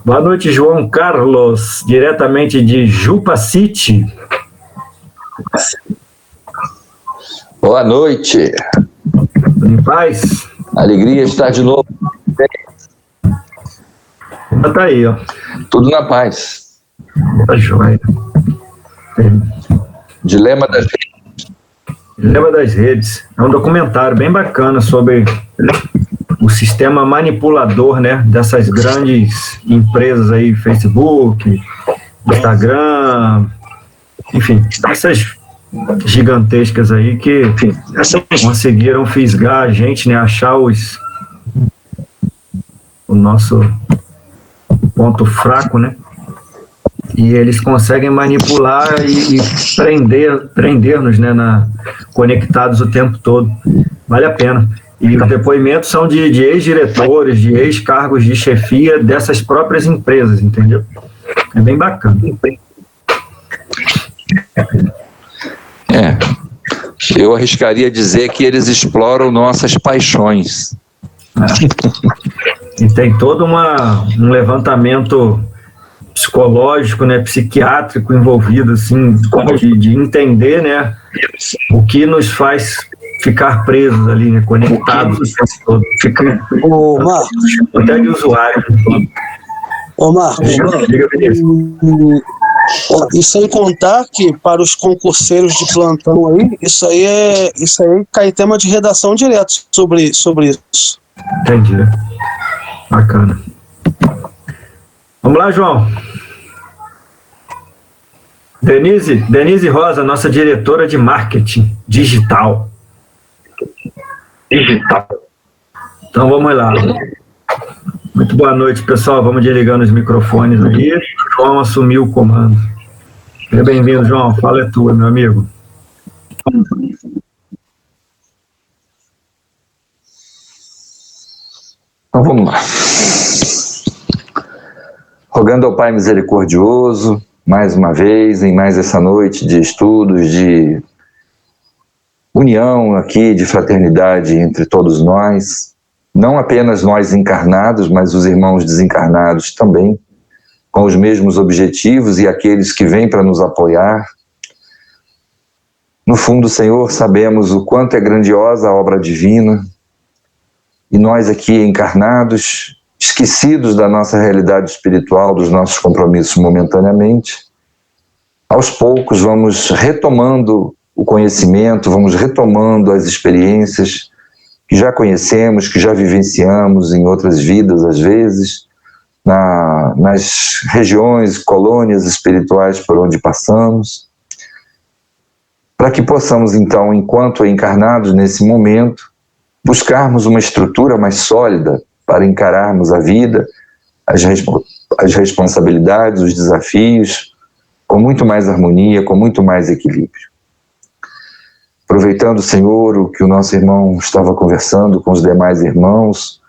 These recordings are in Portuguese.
Boa noite, João Carlos, diretamente de Jupa City. Boa noite. Em paz? Alegria estar de novo. Tá aí, ó. Tudo na paz. Tá joia. Dilema das redes. Dilema das redes. É um documentário bem bacana sobre o sistema manipulador, né, dessas grandes empresas aí, Facebook, Instagram, enfim, essas gigantescas aí que conseguiram fisgar a gente, né, achar o nosso ponto fraco, né, e eles conseguem manipular e prender-nos, né, conectados o tempo todo. Vale a pena. E os depoimentos são de ex-diretores, de ex-cargos de chefia dessas próprias empresas, entendeu? É bem bacana. Eu arriscaria dizer que eles exploram nossas paixões. E tem todo um levantamento psicológico, né, psiquiátrico envolvido, assim, de entender, né, o que nos faz ficar presos ali, né, conectados o tempo todo. Ô, Marcos. Até de usuário. Ô, Marcos. E sem contar que para os concurseiros de plantão aí, isso aí cai tema de redação direto sobre isso. Entendi. Bacana. Vamos lá, João. Denise Rosa, nossa diretora de marketing digital. Então vamos lá. Muito boa noite, pessoal. Vamos desligando os microfones aí. João assumiu o comando. Seja bem-vindo, João. A fala é tua, meu amigo. Então vamos lá. Rogando ao Pai misericordioso, mais uma vez, em mais essa noite de estudos, de união aqui, de fraternidade entre todos nós, não apenas nós encarnados, mas os irmãos desencarnados também, com os mesmos objetivos e aqueles que vêm para nos apoiar. No fundo, Senhor, sabemos o quanto é grandiosa a obra divina e nós aqui encarnados, esquecidos da nossa realidade espiritual, dos nossos compromissos momentaneamente, aos poucos vamos retomando o conhecimento, vamos retomando as experiências que já conhecemos, que já vivenciamos em outras vidas, às vezes, nas regiões, colônias espirituais por onde passamos, para que possamos, então, enquanto encarnados nesse momento, buscarmos uma estrutura mais sólida para encararmos a vida, as responsabilidades, os desafios, com muito mais harmonia, com muito mais equilíbrio. Aproveitando, Senhor, o que o nosso irmão estava conversando com os demais irmãos,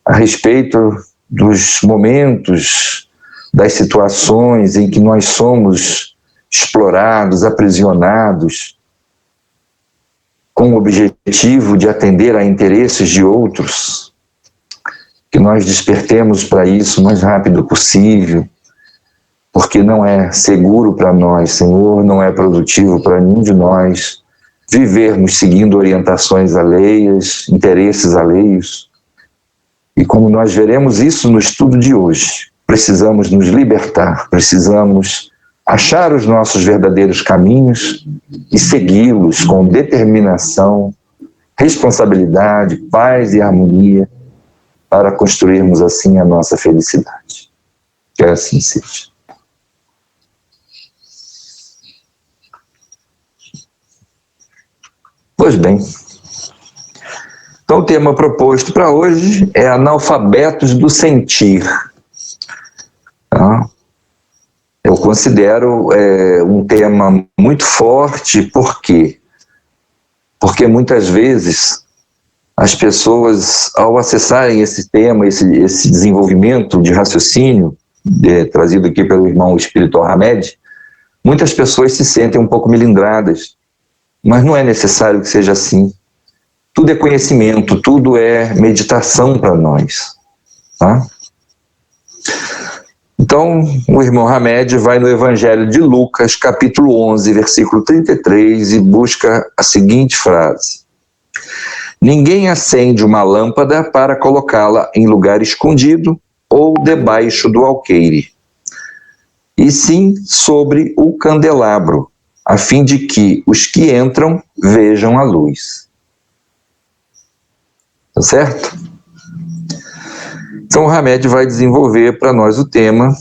a respeito dos momentos, das situações em que nós somos explorados, aprisionados, com o objetivo de atender a interesses de outros, que nós despertemos para isso o mais rápido possível, porque não é seguro para nós, Senhor, não é produtivo para nenhum de nós vivermos seguindo orientações alheias, interesses alheios. E como nós veremos isso no estudo de hoje, precisamos nos libertar, precisamos achar os nossos verdadeiros caminhos e segui-los com determinação, responsabilidade, paz e harmonia, para construirmos assim a nossa felicidade. Que assim seja. Pois bem, então o tema proposto para hoje é analfabetos do sentir. Tá? Eu considero um tema muito forte, por quê? Porque muitas vezes as pessoas, ao acessarem esse tema, esse desenvolvimento de raciocínio, trazido aqui pelo irmão espiritual Hamed, muitas pessoas se sentem um pouco melindradas, mas não é necessário que seja assim. Tudo é conhecimento, tudo é meditação para nós. Tá? Então, o irmão Hamed vai no Evangelho de Lucas, capítulo 11, versículo 33, e busca a seguinte frase: ninguém acende uma lâmpada para colocá-la em lugar escondido ou debaixo do alqueire, e sim sobre o candelabro, a fim de que os que entram vejam a luz. Tá certo? Então o Hamed vai desenvolver para nós o tema,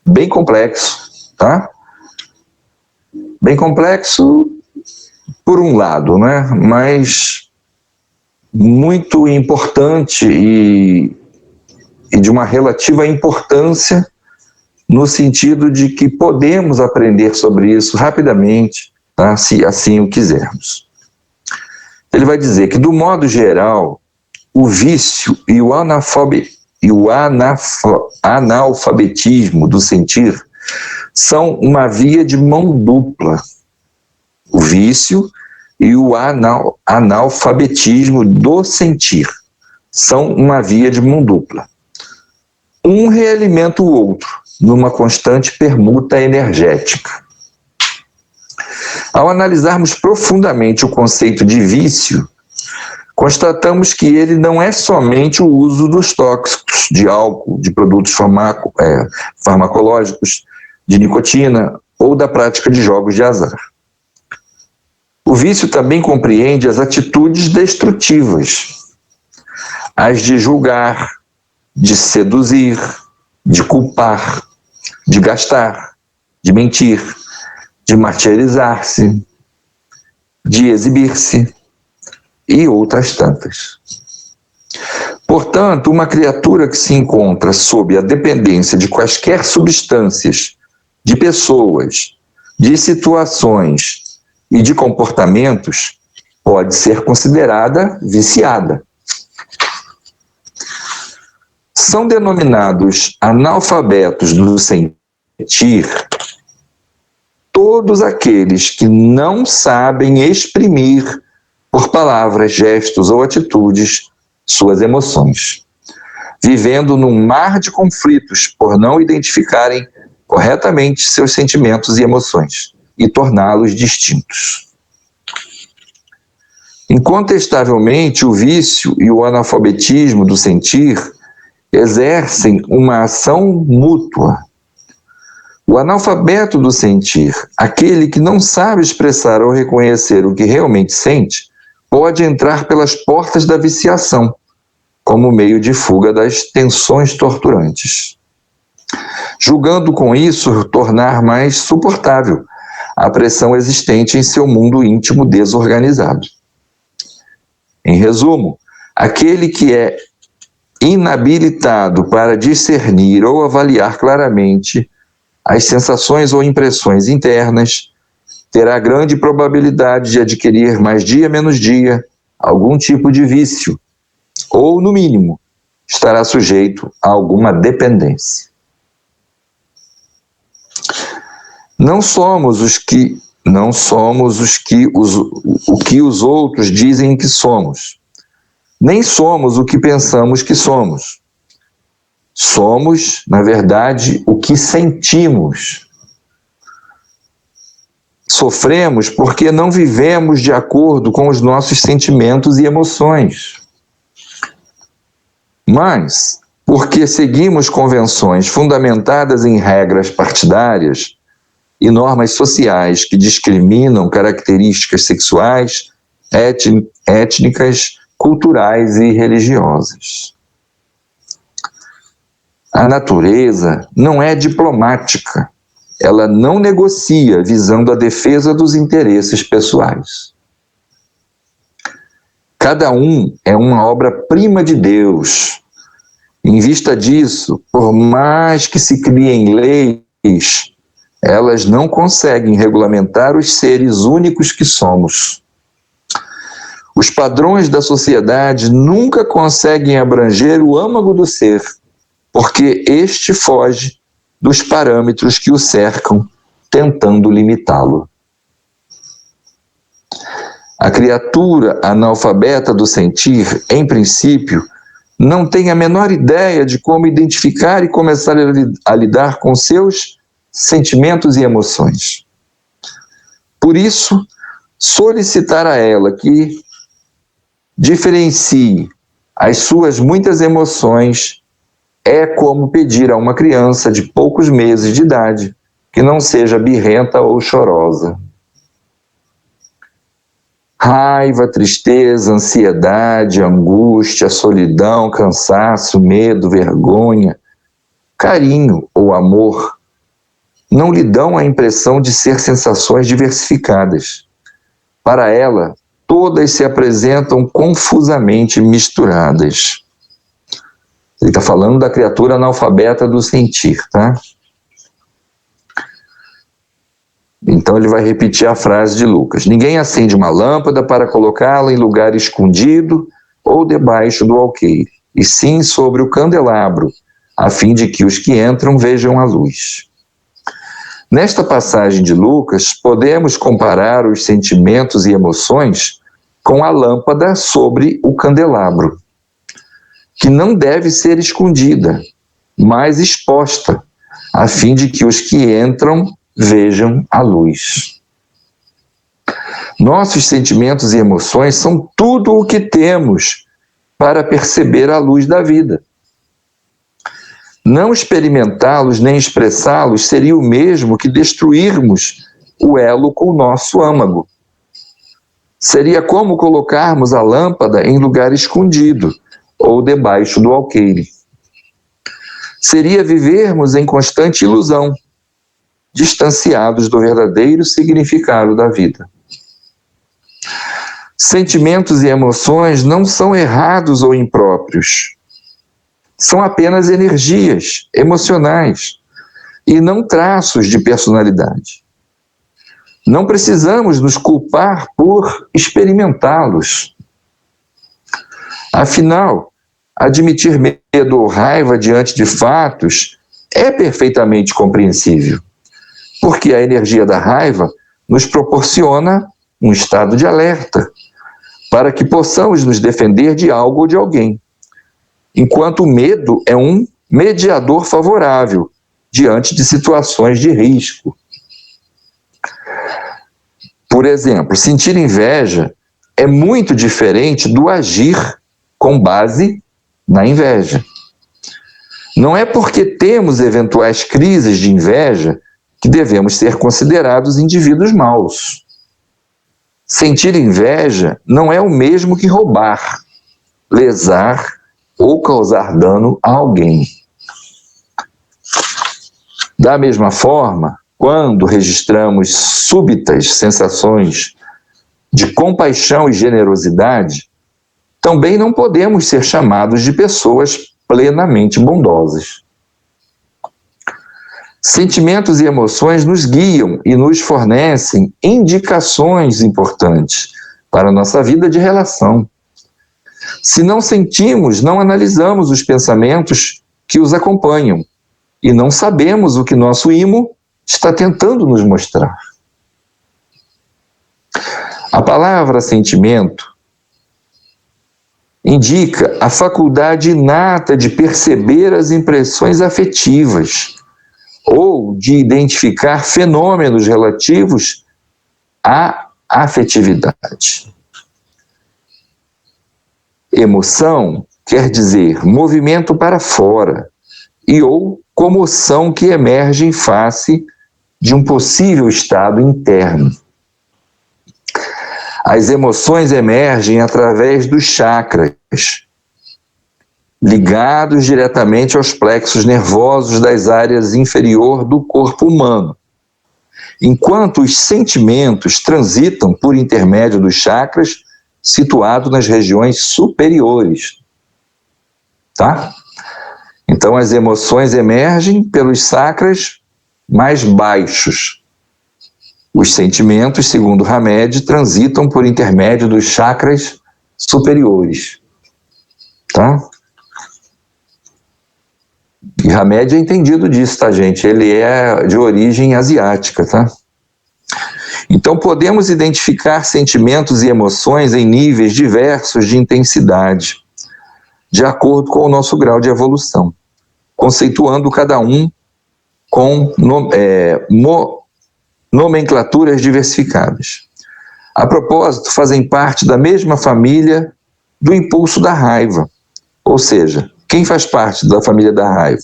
bem complexo, tá? Bem complexo por um lado, né? Mas muito importante e de uma relativa importância, no sentido de que podemos aprender sobre isso rapidamente, tá? Se assim o quisermos. Ele vai dizer que, do modo geral, o vício e o analfabetismo do sentir são uma via de mão dupla. O vício e o analfabetismo do sentir são uma via de mão dupla. Um realimenta o outro, numa constante permuta energética. Ao analisarmos profundamente o conceito de vício, constatamos que ele não é somente o uso dos tóxicos, de álcool, de produtos farmacológicos, de nicotina ou da prática de jogos de azar. O vício também compreende as atitudes destrutivas, as de julgar, de seduzir, de culpar, de gastar, de mentir, de martirizar-se, de exibir-se e outras tantas. Portanto, uma criatura que se encontra sob a dependência de quaisquer substâncias, de pessoas, de situações e de comportamentos pode ser considerada viciada. São denominados analfabetos do sentir todos aqueles que não sabem exprimir por palavras, gestos ou atitudes suas emoções, vivendo num mar de conflitos por não identificarem corretamente seus sentimentos e emoções e torná-los distintos. Incontestavelmente, o vício e o analfabetismo do sentir exercem uma ação mútua. O analfabeto do sentir, aquele que não sabe expressar ou reconhecer o que realmente sente, pode entrar pelas portas da viciação, como meio de fuga das tensões torturantes, julgando com isso tornar mais suportável a pressão existente em seu mundo íntimo desorganizado. Em resumo, aquele que é inabilitado para discernir ou avaliar claramente as sensações ou impressões internas, terá grande probabilidade de adquirir mais dia menos dia algum tipo de vício, ou, no mínimo, estará sujeito a alguma dependência. Não somos o que os outros dizem que somos, nem somos o que pensamos que somos. Somos, na verdade, o que sentimos. Sofremos porque não vivemos de acordo com os nossos sentimentos e emoções. Mas, porque seguimos convenções fundamentadas em regras partidárias e normas sociais que discriminam características sexuais, étnicas, culturais e religiosas. A natureza não é diplomática, ela não negocia visando a defesa dos interesses pessoais. Cada um é uma obra-prima de Deus. Em vista disso, por mais que se criem leis, elas não conseguem regulamentar os seres únicos que somos. Os padrões da sociedade nunca conseguem abranger o âmago do ser, porque este foge dos parâmetros que o cercam, tentando limitá-lo. A criatura analfabeta do sentir, em princípio, não tem a menor ideia de como identificar e começar a lidar com seus sentimentos e emoções. Por isso, solicitar a ela que diferencie as suas muitas emoções é como pedir a uma criança de poucos meses de idade que não seja birrenta ou chorosa. Raiva, tristeza, ansiedade, angústia, solidão, cansaço, medo, vergonha, carinho ou amor não lhe dão a impressão de ser sensações diversificadas. Para ela, todas se apresentam confusamente misturadas. Ele está falando da criatura analfabeta do sentir, tá? Então ele vai repetir a frase de Lucas. Ninguém acende uma lâmpada para colocá-la em lugar escondido ou debaixo do alqueire, e sim sobre o candelabro, a fim de que os que entram vejam a luz. Nesta passagem de Lucas, podemos comparar os sentimentos e emoções com a lâmpada sobre o candelabro, que não deve ser escondida, mas exposta, a fim de que os que entram vejam a luz. Nossos sentimentos e emoções são tudo o que temos para perceber a luz da vida. Não experimentá-los nem expressá-los seria o mesmo que destruirmos o elo com o nosso âmago. Seria como colocarmos a lâmpada em lugar escondido ou debaixo do alqueire. Seria vivermos em constante ilusão, distanciados do verdadeiro significado da vida. Sentimentos e emoções não são errados ou impróprios. São apenas energias emocionais e não traços de personalidade. Não precisamos nos culpar por experimentá-los. Afinal, admitir medo ou raiva diante de fatos é perfeitamente compreensível, porque a energia da raiva nos proporciona um estado de alerta, para que possamos nos defender de algo ou de alguém, enquanto o medo é um mediador favorável diante de situações de risco. Por exemplo, sentir inveja é muito diferente do agir com base na inveja. Não é porque temos eventuais crises de inveja que devemos ser considerados indivíduos maus. Sentir inveja não é o mesmo que roubar, lesar ou causar dano a alguém. Da mesma forma, quando registramos súbitas sensações de compaixão e generosidade, também não podemos ser chamados de pessoas plenamente bondosas. Sentimentos e emoções nos guiam e nos fornecem indicações importantes para a nossa vida de relação. Se não sentimos, não analisamos os pensamentos que os acompanham e não sabemos o que nosso imo está tentando nos mostrar. A palavra sentimento indica a faculdade inata de perceber as impressões afetivas ou de identificar fenômenos relativos à afetividade. Emoção quer dizer movimento para fora ou comoção que emerge em face de um possível estado interno. As emoções emergem através dos chakras, ligados diretamente aos plexos nervosos das áreas inferior do corpo humano, enquanto os sentimentos transitam por intermédio dos chakras situados nas regiões superiores. Tá? Então as emoções emergem pelos chakras mais baixos. Os sentimentos, segundo Hamed, transitam por intermédio dos chakras superiores. Tá? E Hamed é entendido disso, tá, gente? Ele é de origem asiática, tá? Então, podemos identificar sentimentos e emoções em níveis diversos de intensidade. de acordo com o nosso grau de evolução, conceituando cada um com nomenclaturas diversificadas. A propósito, fazem parte da mesma família do impulso da raiva, ou seja, quem faz parte da família da raiva?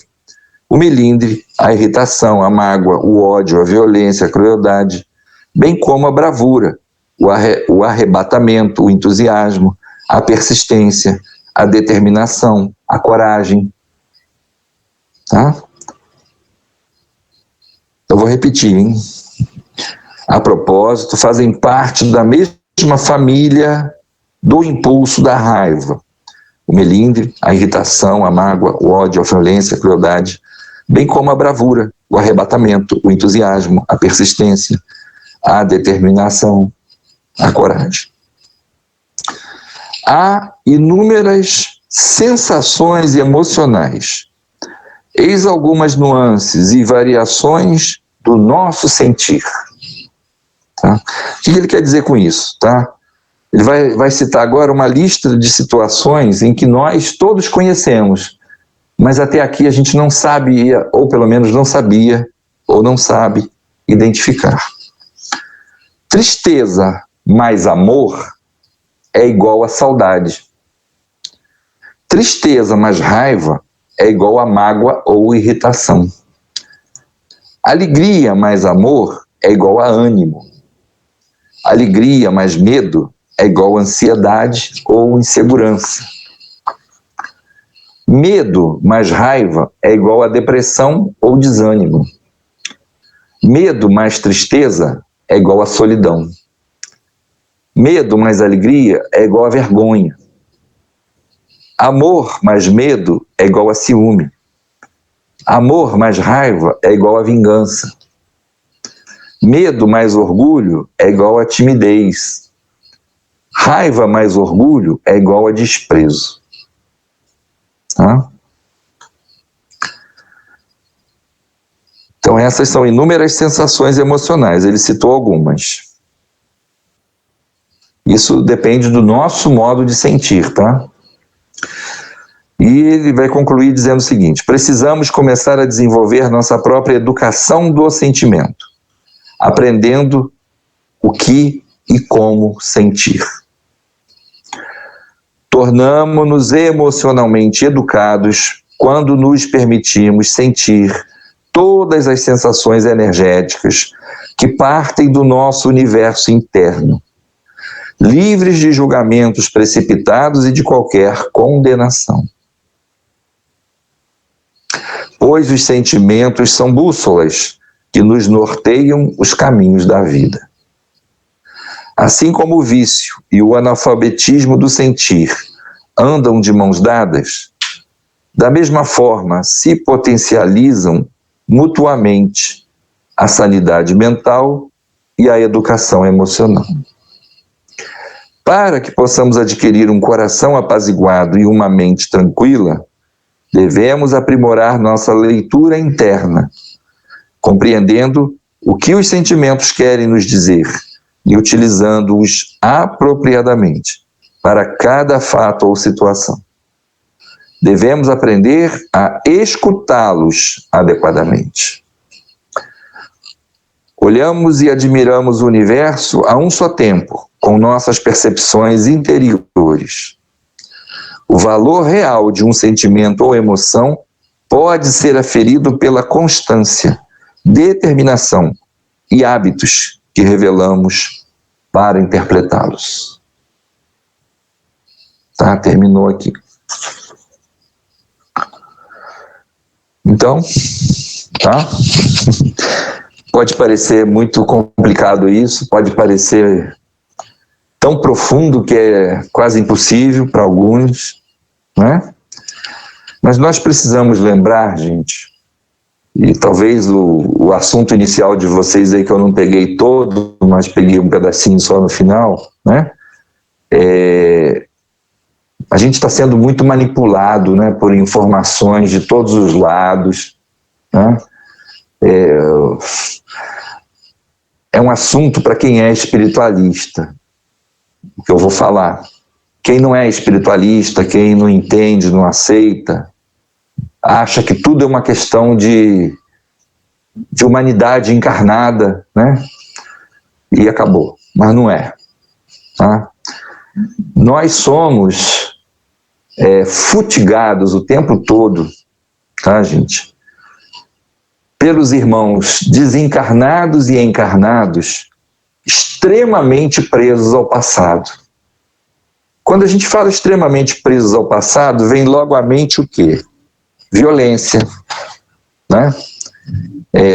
O melindre, a irritação, a mágoa, o ódio, a violência, a crueldade, bem como a bravura, o arrebatamento, o entusiasmo, a persistência, a determinação, a coragem. Tá? Eu vou repetir, hein? A propósito, fazem parte da mesma família do impulso da raiva. O melindre, a irritação, a mágoa, o ódio, a violência, a crueldade, bem como a bravura, o arrebatamento, o entusiasmo, a persistência, a determinação, a coragem. Há inúmeras sensações emocionais. Eis algumas nuances e variações do nosso sentir. Tá? O que ele quer dizer com isso? Tá? Ele vai citar agora uma lista de situações em que nós todos conhecemos, mas até aqui a gente não sabia, ou pelo menos não sabia, ou não sabe identificar. Tristeza mais amor é igual a saudade. Tristeza mais raiva é igual a mágoa ou irritação. Alegria mais amor é igual a ânimo. Alegria mais medo é igual a ansiedade ou insegurança. Medo mais raiva é igual a depressão ou desânimo. Medo mais tristeza é igual a solidão. Medo mais alegria é igual a vergonha. Amor mais medo é igual a ciúme. Amor mais raiva é igual a vingança. Medo mais orgulho é igual a timidez. Raiva mais orgulho é igual a desprezo. Tá? Então essas são inúmeras sensações emocionais, ele citou algumas. Isso depende do nosso modo de sentir, tá? E ele vai concluir dizendo o seguinte: precisamos começar a desenvolver nossa própria educação do sentimento, aprendendo o que e como sentir. Tornamo-nos emocionalmente educados quando nos permitimos sentir todas as sensações energéticas que partem do nosso universo interno, livres de julgamentos precipitados e de qualquer condenação. Pois os sentimentos são bússolas que nos norteiam os caminhos da vida. Assim como o vício e o analfabetismo do sentir andam de mãos dadas, da mesma forma se potencializam mutuamente a sanidade mental e a educação emocional. Para que possamos adquirir um coração apaziguado e uma mente tranquila, devemos aprimorar nossa leitura interna, compreendendo o que os sentimentos querem nos dizer e utilizando-os apropriadamente para cada fato ou situação. Devemos aprender a escutá-los adequadamente. Olhamos e admiramos o universo a um só tempo, com nossas percepções interiores. O valor real de um sentimento ou emoção pode ser aferido pela constância, determinação e hábitos que revelamos para interpretá-los. Tá, terminou aqui. Então, tá? Pode parecer muito complicado isso, pode parecer tão profundo que é quase impossível para alguns, né? Mas nós precisamos lembrar, gente, e talvez o assunto inicial de vocês aí que eu não peguei todo, mas peguei um pedacinho só no final, né? A gente está sendo muito manipulado, né, por informações de todos os lados, né? É um assunto para quem é espiritualista, o que eu vou falar, Quem não é espiritualista, quem não entende, não aceita, acha que tudo é uma questão de humanidade encarnada, né? E acabou. Mas não é. Tá? Nós somos futigados o tempo todo, tá, gente? Pelos irmãos desencarnados e encarnados, extremamente presos ao passado. Quando a gente fala extremamente presos ao passado, vem logo à mente o quê? Violência, né?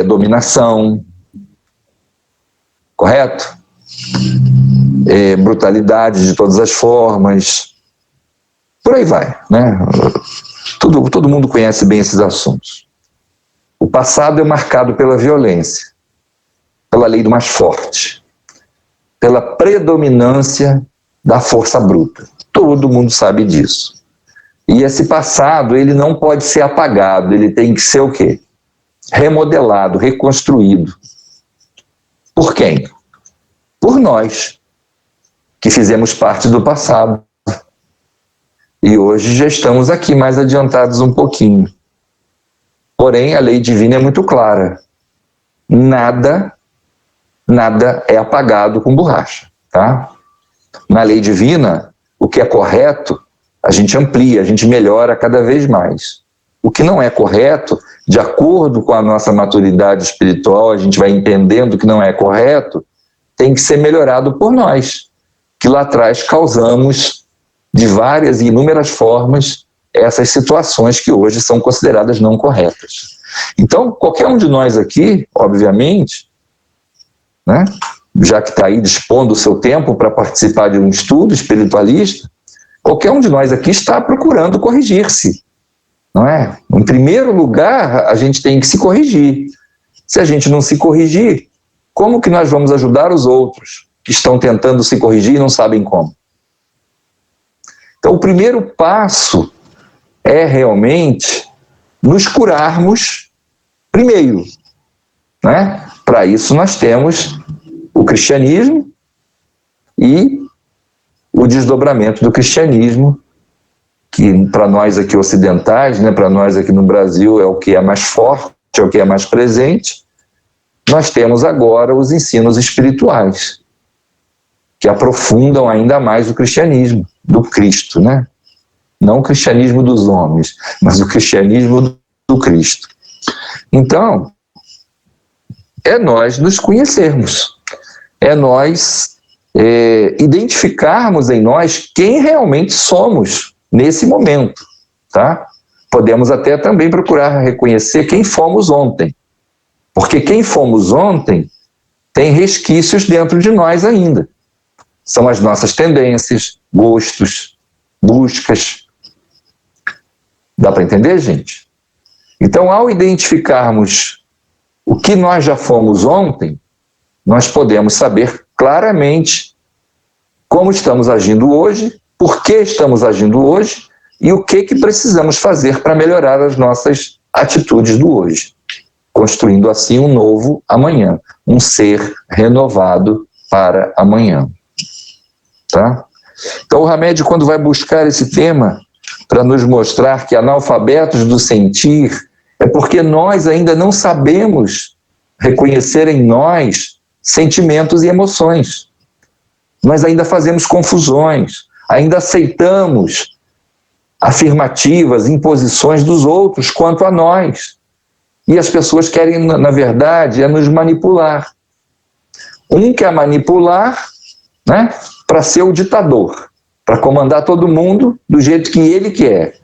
Dominação, correto? Brutalidade de todas as formas, por aí vai, né? Todo mundo conhece bem esses assuntos. O passado é marcado pela violência, pela lei do mais forte, pela predominância da força bruta. Todo mundo sabe disso. E esse passado, ele não pode ser apagado, ele tem que ser o quê? Remodelado, reconstruído. Por quem? Por nós, que fizemos parte do passado. E hoje já estamos aqui mais adiantados um pouquinho. Porém, a lei divina é muito clara. Nada é apagado com borracha, tá? Na lei divina, o que é correto, a gente amplia, a gente melhora cada vez mais. O que não é correto, de acordo com a nossa maturidade espiritual, a gente vai entendendo que não é correto, tem que ser melhorado por nós, que lá atrás causamos, de várias e inúmeras formas, essas situações que hoje são consideradas não corretas. Então, qualquer um de nós aqui, obviamente, né, já que está aí dispondo o seu tempo para participar de um estudo espiritualista, qualquer um de nós aqui está procurando corrigir-se, não é? Em primeiro lugar, a gente tem que se corrigir. Se a gente não se corrigir, como que nós vamos ajudar os outros que estão tentando se corrigir e não sabem como? Então, o primeiro passo é realmente nos curarmos primeiro, né? Para isso nós temos o cristianismo e o desdobramento do cristianismo, que para nós aqui ocidentais, né, para nós aqui no Brasil é o que é mais forte, é o que é mais presente. Nós temos agora os ensinos espirituais, que aprofundam ainda mais o cristianismo do Cristo, né? Não o cristianismo dos homens, mas o cristianismo do Cristo. Então, é nós nos conhecermos, é nós identificarmos em nós quem realmente somos nesse momento, tá? Podemos até também procurar reconhecer quem fomos ontem, porque quem fomos ontem tem resquícios dentro de nós ainda. São as nossas tendências, gostos, buscas. Dá para entender, gente? Então, ao identificarmos o que nós já fomos ontem, nós podemos saber claramente como estamos agindo hoje, por que estamos agindo hoje e o que precisamos fazer para melhorar as nossas atitudes do hoje, construindo assim um novo amanhã, um ser renovado para amanhã. Tá? Então o Hamed, quando vai buscar esse tema para nos mostrar que analfabetos do sentir é porque nós ainda não sabemos reconhecer em nós sentimentos e emoções. Nós ainda fazemos confusões, ainda aceitamos afirmativas, imposições dos outros quanto a nós. E as pessoas querem, na verdade, nos manipular. Um quer manipular, né, para ser o ditador, para comandar todo mundo do jeito que ele quer.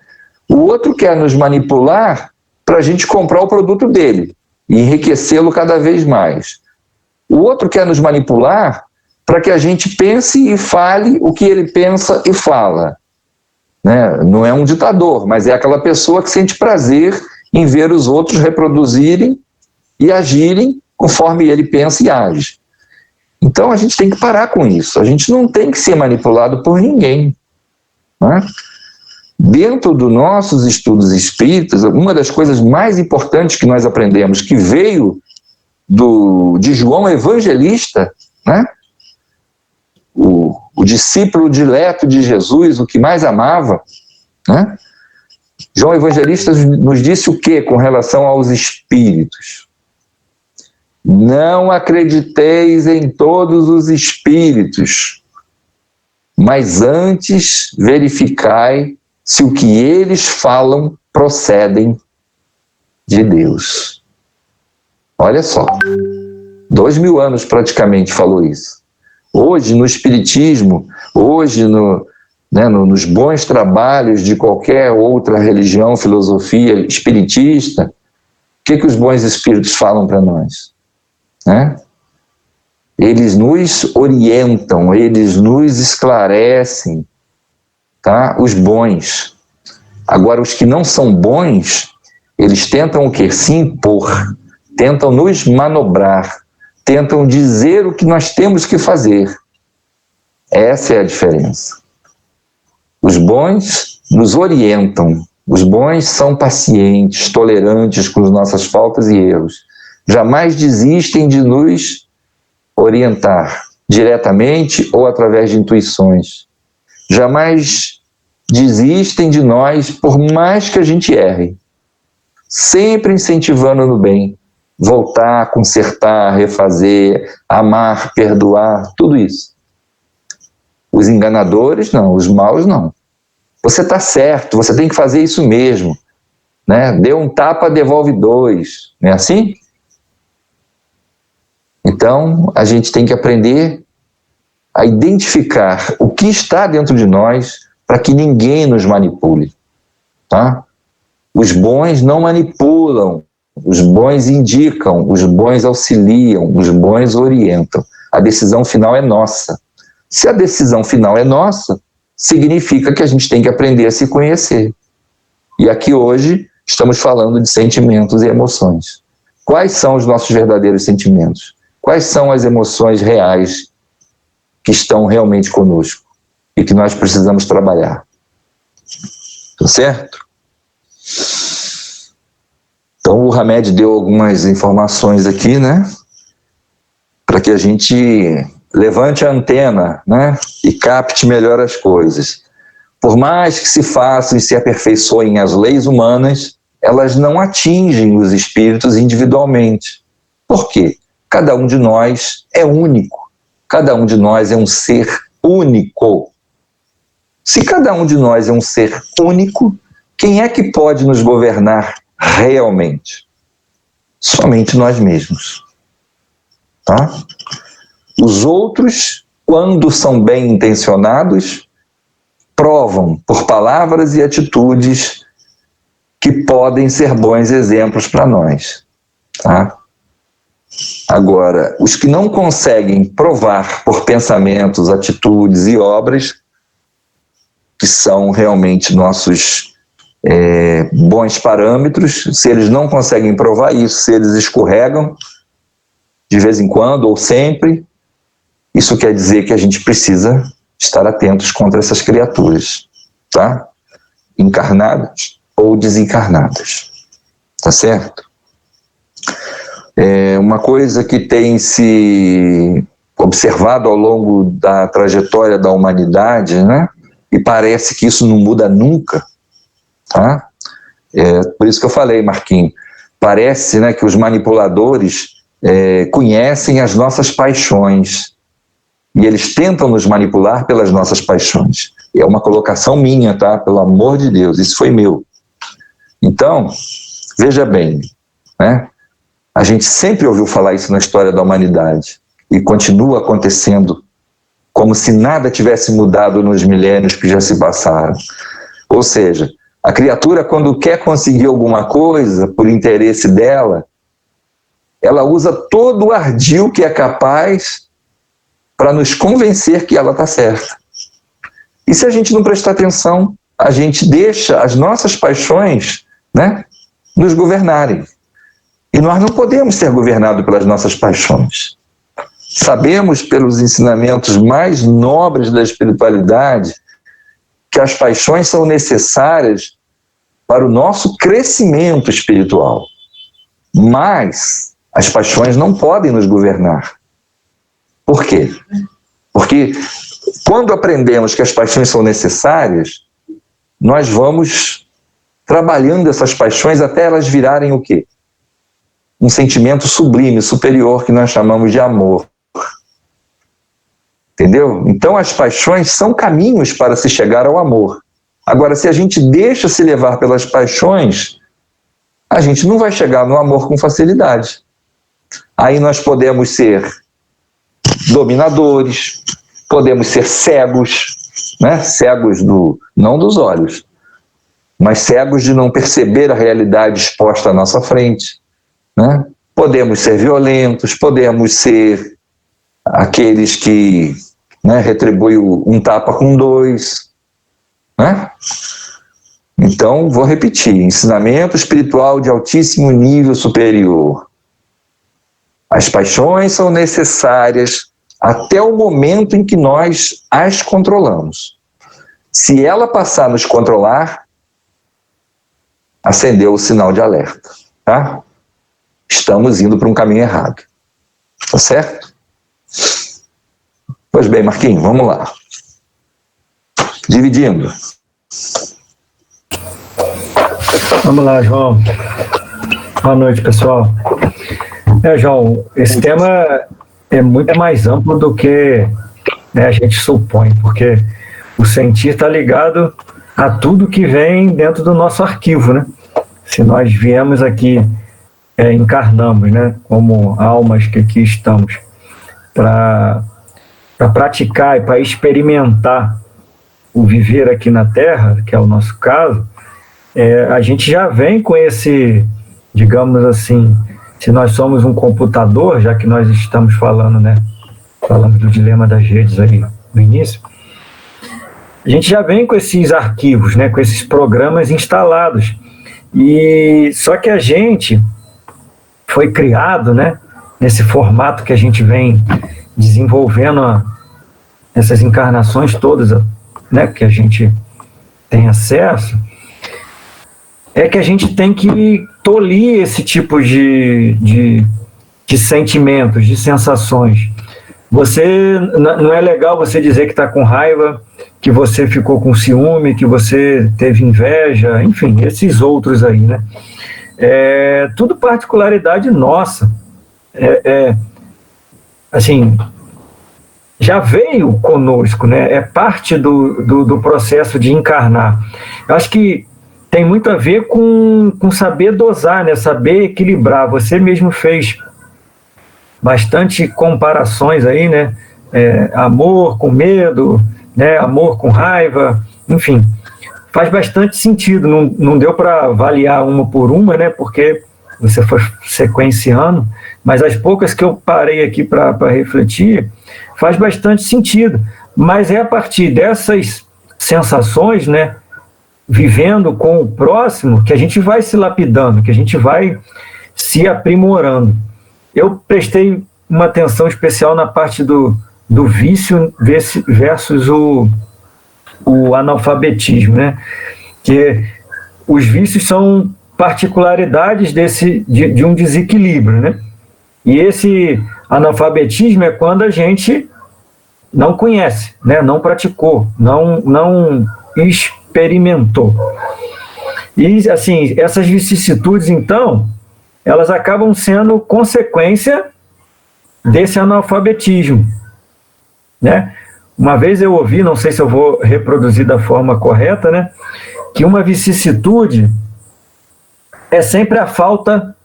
O outro quer nos manipular para a gente comprar o produto dele e enriquecê-lo cada vez mais. O outro quer nos manipular para que a gente pense e fale o que ele pensa e fala. Né? Não é um ditador, mas é aquela pessoa que sente prazer em ver os outros reproduzirem e agirem conforme ele pensa e age. Então a gente tem que parar com isso, a gente não tem que ser manipulado por ninguém. Né? Dentro dos nossos estudos espíritas, uma das coisas mais importantes que nós aprendemos, que veio de João Evangelista, né? O o discípulo dileto de Jesus, o que mais amava, né? João Evangelista nos disse o que com relação aos espíritos? Não acrediteis em todos os espíritos, mas antes verificai se o que eles falam procedem de Deus. Olha só, 2000 anos praticamente falou isso. Hoje, no Espiritismo, hoje nos bons trabalhos de qualquer outra religião, filosofia espiritista, o que os bons espíritos falam para nós? Né? Eles nos orientam, eles nos esclarecem, tá? Os bons. Agora, os que não são bons, eles tentam o quê? Se impor, tentam nos manobrar, tentam dizer o que nós temos que fazer. Essa é a diferença. Os bons nos orientam, os bons são pacientes, tolerantes com as nossas faltas e erros. Jamais desistem de nos orientar, diretamente ou através de intuições. Jamais desistem de nós, por mais que a gente erre. Sempre incentivando no bem. Voltar, consertar, refazer, amar, perdoar, tudo isso. Os enganadores, não. Os maus, não. Você está certo, você tem que fazer isso mesmo. Né? Deu um tapa, devolve 2. Não é assim? Então, a gente tem que aprender a identificar o que está dentro de nós para que ninguém nos manipule. Tá? Os bons não manipulam, os bons indicam, os bons auxiliam, os bons orientam. A decisão final é nossa. Se a decisão final é nossa, significa que a gente tem que aprender a se conhecer. E aqui hoje estamos falando de sentimentos e emoções. Quais são os nossos verdadeiros sentimentos? Quais são as emoções reais que estão realmente conosco e que nós precisamos trabalhar? Tá certo? Então o Hamed deu algumas informações aqui, né? Para que a gente levante a antena, né? E capte melhor as coisas. Por mais que se façam e se aperfeiçoem as leis humanas, elas não atingem os espíritos individualmente. Por quê? Cada um de nós é único. Cada um de nós é um ser único. Se cada um de nós é um ser único, quem é que pode nos governar realmente? Somente nós mesmos. Tá? Os outros, quando são bem intencionados, provam por palavras e atitudes que podem ser bons exemplos para nós. Tá? Agora, os que não conseguem provar por pensamentos, atitudes e obras, que são realmente nossos bons parâmetros, se eles não conseguem provar isso, se eles escorregam de vez em quando ou sempre, isso quer dizer que a gente precisa estar atentos contra essas criaturas, tá? Encarnadas ou desencarnadas, tá certo? Uma coisa que tem se observado ao longo da trajetória da humanidade, né? E parece que isso não muda nunca, tá? Por isso que eu falei, Marquinhos, parece, né, que os manipuladores conhecem as nossas paixões e eles tentam nos manipular pelas nossas paixões. É uma colocação minha, tá? Pelo amor de Deus, isso foi meu. Então, veja bem, né? A gente sempre ouviu falar isso na história da humanidade e continua acontecendo como se nada tivesse mudado nos milênios que já se passaram. Ou seja, a criatura, quando quer conseguir alguma coisa por interesse dela, ela usa todo o ardil que é capaz para nos convencer que ela está certa. E se a gente não prestar atenção, a gente deixa as nossas paixões, né, nos governarem. E nós não podemos ser governados pelas nossas paixões. Sabemos, pelos ensinamentos mais nobres da espiritualidade, que as paixões são necessárias para o nosso crescimento espiritual. Mas as paixões não podem nos governar. Por quê? Porque quando aprendemos que as paixões são necessárias, nós vamos trabalhando essas paixões até elas virarem o quê? Um sentimento sublime, superior, que nós chamamos de amor. Entendeu? Então as paixões são caminhos para se chegar ao amor. Agora, se a gente deixa se levar pelas paixões, a gente não vai chegar no amor com facilidade. Aí nós podemos ser dominadores, podemos ser cegos, né? Cegos não dos olhos, mas cegos de não perceber a realidade exposta à nossa frente, né? Podemos ser violentos, podemos ser aqueles que, né, retribuem um tapa com dois, né? Então, vou repetir: ensinamento espiritual de altíssimo nível superior. As paixões são necessárias até o momento em que nós as controlamos. Se ela passar a nos controlar, acendeu o sinal de alerta, tá? Estamos indo para um caminho errado. Tá certo? Pois bem, Marquinhos, vamos lá. Dividindo. Vamos lá, João. Boa noite, pessoal. João, esse tema é muito mais amplo do que, né, a gente supõe, porque o sentir está ligado a tudo que vem dentro do nosso arquivo, né? Se nós viemos aqui, encarnamos, né, como almas que aqui estamos, para praticar e para experimentar o viver aqui na Terra, que é o nosso caso, a gente já vem com esse, digamos assim, se nós somos um computador, já que nós estamos falando, né, falamos do dilema das redes aí no início, a gente já vem com esses arquivos, né, com esses programas instalados, e só que a gente foi criado, né, nesse formato que a gente vem desenvolvendo essas encarnações todas, né, que a gente tem acesso, que a gente tem que tolir esse tipo de sentimentos, de sensações. Não é legal você dizer que está com raiva, que você ficou com ciúme, que você teve inveja, enfim, esses outros aí, né? Tudo particularidade nossa. Assim, já veio conosco, né? É parte do processo de encarnar. Eu acho que tem muito a ver com saber dosar, né? Saber equilibrar. Você mesmo fez bastante comparações aí, né? Amor com medo, né? Amor com raiva, enfim, faz bastante sentido. Não deu para avaliar uma por uma, né? Porque você foi sequenciando, mas as poucas que eu parei aqui para refletir, faz bastante sentido. Mas é a partir dessas sensações, né, vivendo com o próximo, que a gente vai se lapidando, que a gente vai se aprimorando. Eu prestei uma atenção especial na parte do vício versus o analfabetismo, né? Que os vícios são particularidades de um desequilíbrio, né? E esse analfabetismo é quando a gente não conhece, né? Não praticou, não experimentou. E, assim, essas vicissitudes, então, elas acabam sendo consequência desse analfabetismo, né? Uma vez eu ouvi, não sei se eu vou reproduzir da forma correta, né, que uma vicissitude é sempre a falta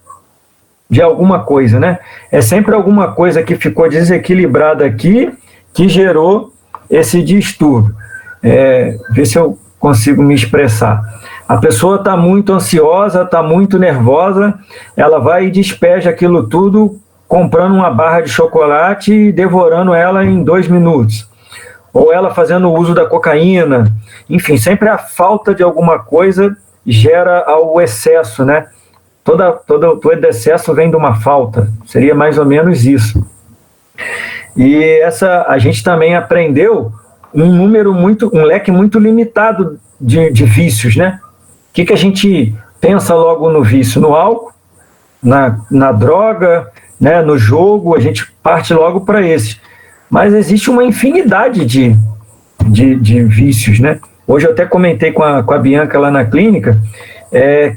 de alguma coisa, né? É sempre alguma coisa que ficou desequilibrada aqui que gerou esse distúrbio. Ver se eu consigo me expressar. A pessoa está muito ansiosa, está muito nervosa, ela vai e despeja aquilo tudo comprando uma barra de chocolate e devorando ela em 2 minutos. Ou ela fazendo uso da cocaína. Enfim, sempre a falta de alguma coisa gera o excesso, né? Todo excesso vem de uma falta. Seria mais ou menos isso. E a gente também aprendeu um leque muito limitado de vícios, né? O que a gente pensa logo no vício? No álcool, na droga, né? No jogo, a gente parte logo para esse. Mas existe uma infinidade de vícios, né? Hoje eu até comentei com a Bianca lá na clínica,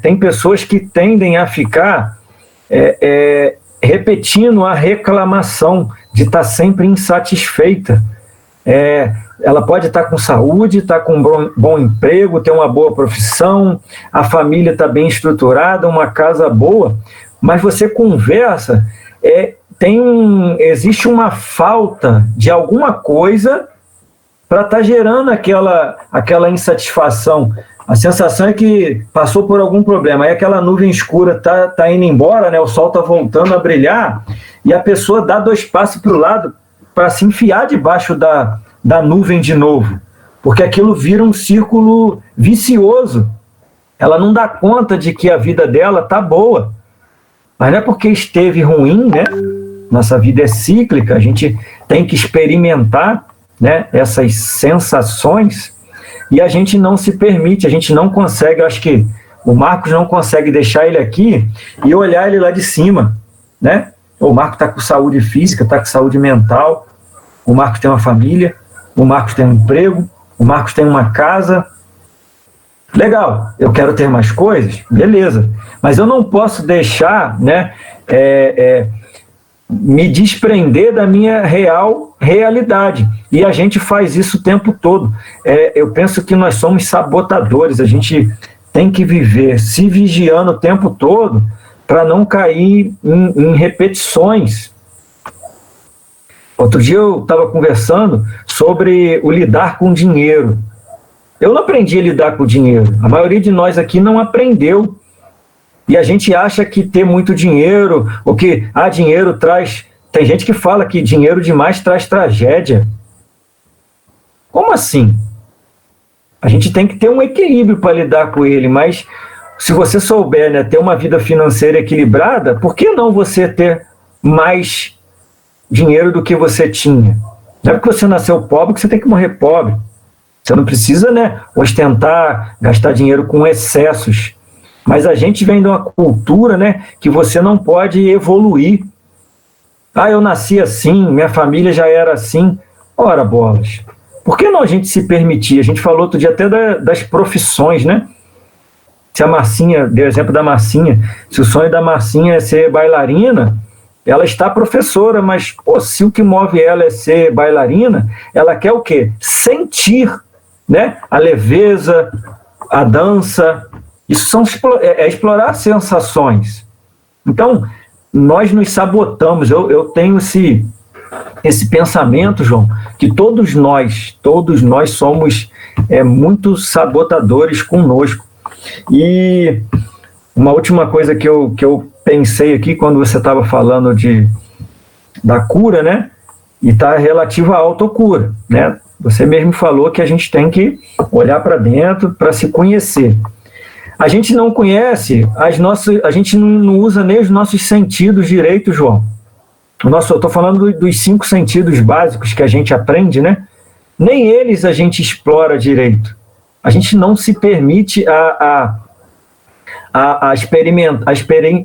tem pessoas que tendem a ficar repetindo a reclamação de estar sempre insatisfeita. Ela pode estar com saúde, estar com um bom emprego, ter uma boa profissão, a família está bem estruturada, uma casa boa, mas você conversa, existe uma falta de alguma coisa para estar gerando aquela insatisfação. A sensação é que passou por algum problema, aí aquela nuvem escura tá indo embora, né? O sol está voltando a brilhar, e a pessoa dá 2 passos para o lado para se enfiar debaixo da nuvem de novo, porque aquilo vira um círculo vicioso. Ela não dá conta de que a vida dela tá boa, mas não é porque esteve ruim, né? Nossa vida é cíclica, a gente tem que experimentar, né, essas sensações, e a gente não se permite, a gente não consegue. Acho que o Marcos não consegue deixar ele aqui e olhar ele lá de cima, né? O Marcos está com saúde física, está com saúde mental, o Marcos tem uma família, o Marcos tem um emprego, o Marcos tem uma casa. Legal, eu quero ter mais coisas, beleza, mas eu não posso deixar, né, me desprender da minha realidade, e a gente faz isso o tempo todo. Eu penso que nós somos sabotadores, a gente tem que viver se vigiando o tempo todo para não cair em repetições. Outro dia eu estava conversando sobre o lidar com dinheiro. Eu não aprendi a lidar com dinheiro, a maioria de nós aqui não aprendeu. E a gente acha que ter muito dinheiro, ou que dinheiro traz... Tem gente que fala que dinheiro demais traz tragédia. Como assim? A gente tem que ter um equilíbrio para lidar com ele, mas se você souber, né, ter uma vida financeira equilibrada, por que não você ter mais dinheiro do que você tinha? Não é porque você nasceu pobre que você tem que morrer pobre. Você não precisa, né, ostentar, gastar dinheiro com excessos. Mas a gente vem de uma cultura, né, que você não pode evoluir. Eu nasci assim, minha família já era assim. Ora, bolas. Por que não a gente se permitir? A gente falou outro dia até das profissões, né? Se a Marcinha, deu o exemplo da Marcinha, se o sonho da Marcinha é ser bailarina, ela está professora, mas se o que move ela é ser bailarina, ela quer o quê? Sentir, né? A leveza, a dança. Isso é explorar sensações. Então, nós nos sabotamos. Eu tenho esse pensamento, João, que todos nós somos muito sabotadores conosco. E uma última coisa que eu pensei aqui, quando você estava falando da cura, né? E está relativa à autocura, né? Você mesmo falou que a gente tem que olhar para dentro para se conhecer. A gente não conhece a gente não usa nem os nossos sentidos direito, João. Eu estou falando dos 5 sentidos básicos que a gente aprende, né? Nem eles a gente explora direito. A gente não se permite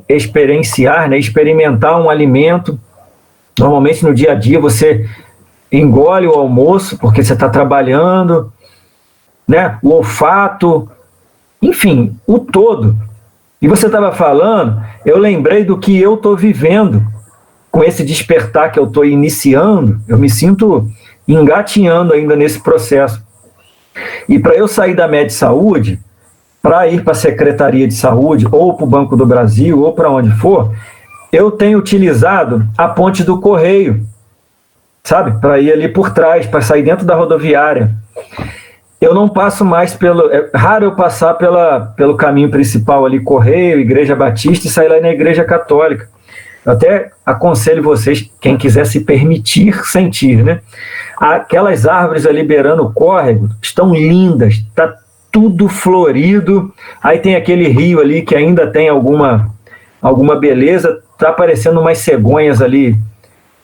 experienciar, né? Experimentar um alimento. Normalmente no dia a dia você engole o almoço porque você está trabalhando, né? O olfato, enfim, o todo. E você estava falando, eu lembrei do que eu estou vivendo com esse despertar que eu estou iniciando. Eu me sinto engatinhando ainda nesse processo. E para eu sair da MedSaúde, para ir para a Secretaria de Saúde, ou para o Banco do Brasil, ou para onde for, eu tenho utilizado a ponte do Correio, sabe? Para ir ali por trás, para sair dentro da rodoviária. Eu não passo mais é raro eu passar pelo caminho principal ali, Correio, Igreja Batista, e sair lá na Igreja Católica. Eu até aconselho vocês, quem quiser se permitir sentir, né? Aquelas árvores ali beirando o córrego estão lindas, está tudo florido. Aí tem aquele rio ali que ainda tem alguma beleza, está aparecendo umas cegonhas ali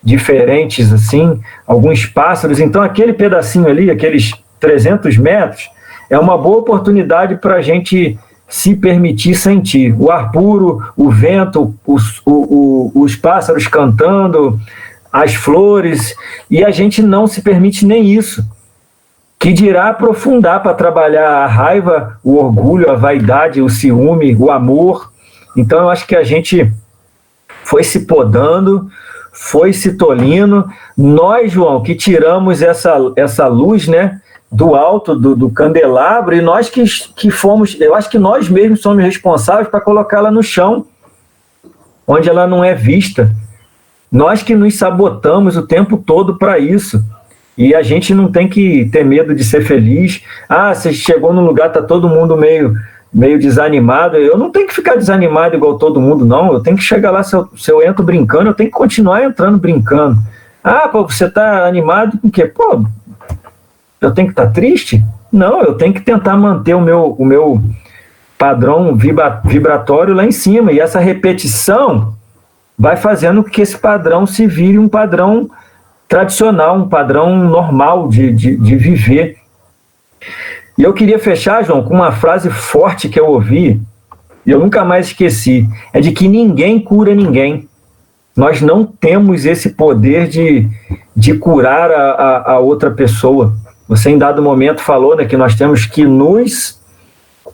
diferentes, assim, alguns pássaros. Então aquele pedacinho ali, aqueles 300 metros, é uma boa oportunidade para a gente se permitir sentir o ar puro, o vento, os pássaros cantando, as flores, e a gente não se permite nem isso. que dirá aprofundar para trabalhar a raiva, o orgulho, a vaidade, o ciúme, o amor. Então eu acho que a gente foi se podando, foi se tolindo. Nós, João, que tiramos essa luz, né, do alto do candelabro, e nós que fomos, eu acho que nós mesmos somos responsáveis para colocá-la no chão, onde ela não é vista. Nós que nos sabotamos o tempo todo para isso. E a gente não tem que ter medo de ser feliz. Ah, você chegou num lugar, tá todo mundo meio desanimado. Eu não tenho que ficar desanimado igual todo mundo, não. Eu tenho que chegar lá, se eu entro brincando, eu tenho que continuar entrando brincando. Ah, pô, você tá animado com o quê? Pô, eu tenho que estar triste? Não, eu tenho que tentar manter o meu padrão vibratório lá em cima. E essa repetição vai fazendo com que esse padrão se vire um padrão tradicional, um padrão normal de viver. E eu queria fechar, João, com uma frase forte que eu ouvi, e eu nunca mais esqueci, é de que ninguém cura ninguém. Nós não temos esse poder de curar a outra pessoa. Você, em dado momento, falou, né, que nós temos que nos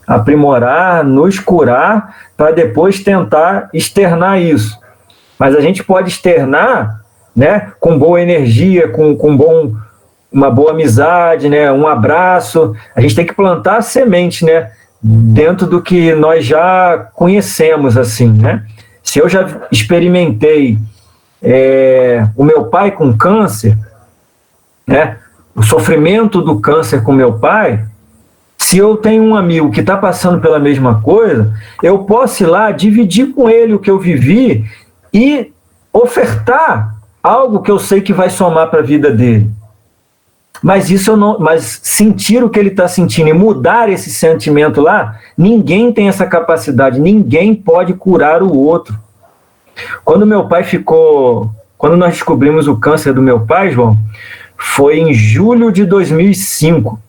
aprimorar, nos curar, para depois tentar externar isso. Mas a gente pode externar, né, com boa energia, com uma boa amizade, né, um abraço. A gente tem que plantar a semente, né, dentro do que nós já conhecemos, assim, né? Se eu já experimentei o meu pai com câncer, né, o sofrimento do câncer com meu pai, se eu tenho um amigo que está passando pela mesma coisa, eu posso ir lá dividir com ele o que eu vivi e ofertar algo que eu sei que vai somar para a vida dele. Mas mas sentir o que ele está sentindo e mudar esse sentimento lá, ninguém tem essa capacidade, ninguém pode curar o outro. Quando nós descobrimos o câncer do meu pai, João, foi em julho de 2005.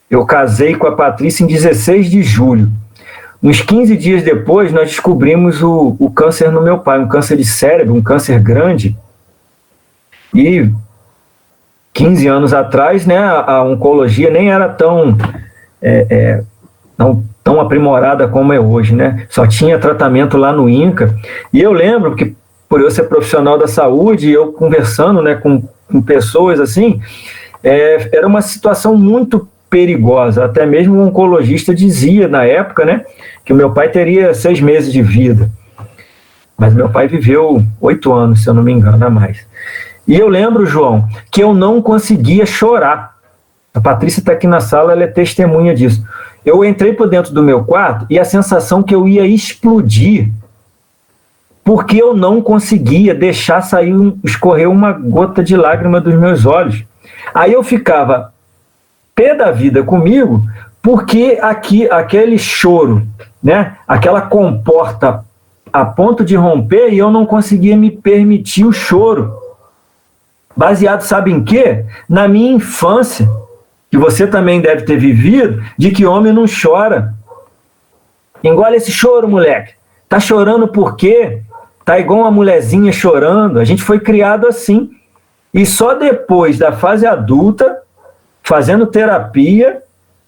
Eu casei com a Patrícia em 16 de julho. Uns 15 dias depois, nós descobrimos o câncer no meu pai, um câncer de cérebro, um câncer grande. E 15 anos atrás, né, a oncologia nem era tão aprimorada como é hoje, né? Só tinha tratamento lá no INCA. E eu lembro que, por eu ser profissional da saúde, eu conversando, né, com pessoas assim, era uma situação muito perigosa. Até mesmo o oncologista dizia na época, né, que o meu pai teria 6 meses de vida. Mas meu pai viveu 8 anos, se eu não me engano, a mais. E eu lembro, João, que eu não conseguia chorar. A Patrícia está aqui na sala, ela é testemunha disso. Eu entrei por dentro do meu quarto e a sensação que eu ia explodir, porque eu não conseguia deixar escorrer uma gota de lágrima dos meus olhos. Aí eu ficava pé da vida comigo, porque aquele choro, né, aquela comporta a ponto de romper, e eu não conseguia me permitir o choro. Baseado, sabe em quê? Na minha infância, que você também deve ter vivido, de que homem não chora. Engole esse choro, moleque. Tá chorando por quê? Tá igual uma mulherzinha chorando. A gente foi criado assim. E só depois da fase adulta, fazendo terapia,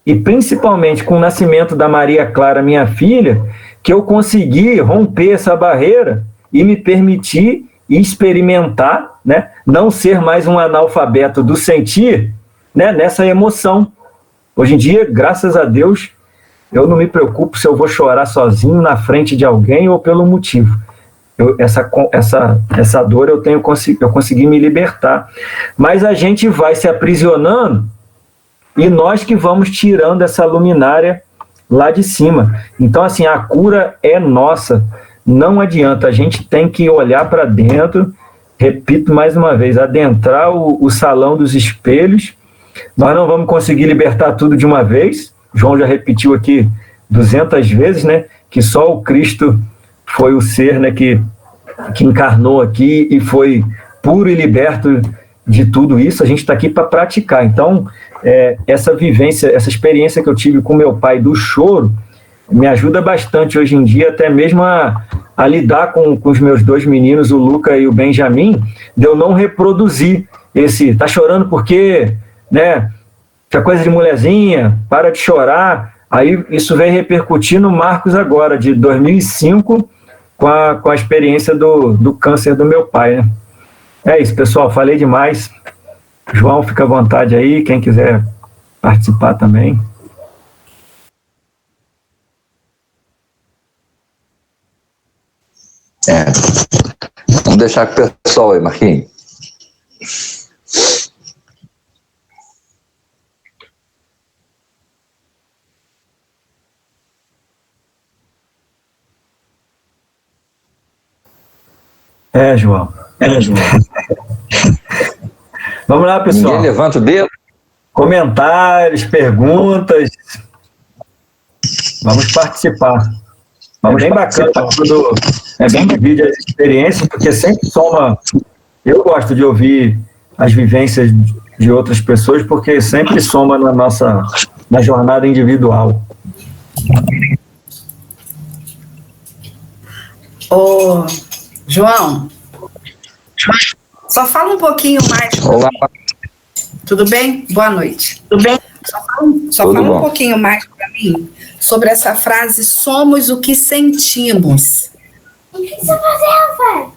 e principalmente com o nascimento da Maria Clara, minha filha, que eu consegui romper essa barreira e me permitir experimentar, né, não ser mais um analfabeto do sentir, né, nessa emoção. Hoje em dia, graças a Deus, eu não me preocupo se eu vou chorar sozinho na frente de alguém ou pelo motivo. Essa dor eu consegui me libertar. Mas a gente vai se aprisionando e nós que vamos tirando essa luminária lá de cima. Então, assim, a cura é nossa. Não adianta, a gente tem que olhar para dentro, repito mais uma vez, adentrar o salão dos espelhos. Nós não vamos conseguir libertar tudo de uma vez. João já repetiu aqui 200 vezes, né, que só o Cristo foi o ser, né, que encarnou aqui e foi puro e liberto de tudo isso. A gente está aqui para praticar. Então, essa vivência, essa experiência que eu tive com meu pai do choro, me ajuda bastante hoje em dia, até mesmo a lidar com os meus 2 meninos, o Luca e o Benjamin, de eu não reproduzir esse, tá chorando porque, né, isso é coisa de molezinha, para de chorar. Aí isso vem repercutir no Marcos agora, de 2005, com a experiência do câncer do meu pai, né? É isso, pessoal, falei demais. João, fica à vontade aí, quem quiser participar também. Vamos deixar com o pessoal aí, Marquinhos. João. Vamos lá, pessoal. Ninguém levanta o dedo? Comentários, perguntas. Vamos participar. É bem bacana quando divide as experiências, porque sempre soma. Eu gosto de ouvir as vivências de outras pessoas, porque sempre soma na jornada individual. Ô, João, só fala um pouquinho mais. Olá. Tudo bem? Boa noite. Tudo bem? Só fala um pouquinho mais para mim sobre essa frase, somos o que sentimos. O que você fazendo,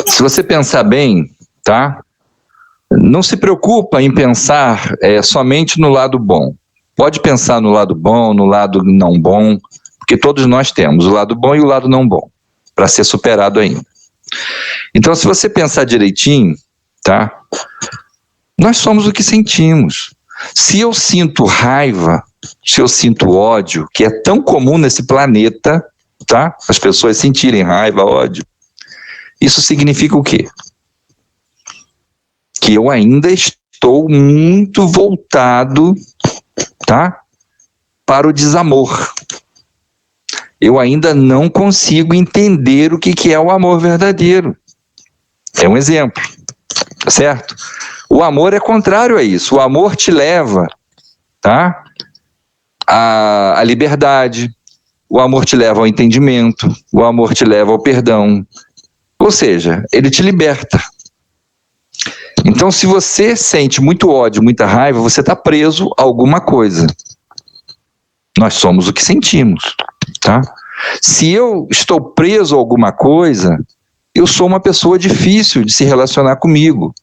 Se você pensar bem, tá? Não se preocupa em pensar somente no lado bom. Pode pensar no lado bom, no lado não bom, porque todos nós temos o lado bom e o lado não bom, para ser superado ainda. Então, se você pensar direitinho, tá? Nós somos o que sentimos. Se eu sinto raiva, se eu sinto ódio, que é tão comum nesse planeta, tá? As pessoas sentirem raiva, ódio. Isso significa o quê? Que eu ainda estou muito voltado, tá? Para o desamor. Eu ainda não consigo entender o que é o amor verdadeiro. É um exemplo, tá certo? O amor é contrário a isso. O amor te leva, tá? À liberdade. O amor te leva ao entendimento. O amor te leva ao perdão. Ou seja, ele te liberta. Então, se você sente muito ódio, muita raiva, você está preso a alguma coisa. Nós somos o que sentimos, tá? Se eu estou preso a alguma coisa, eu sou uma pessoa difícil de se relacionar comigo.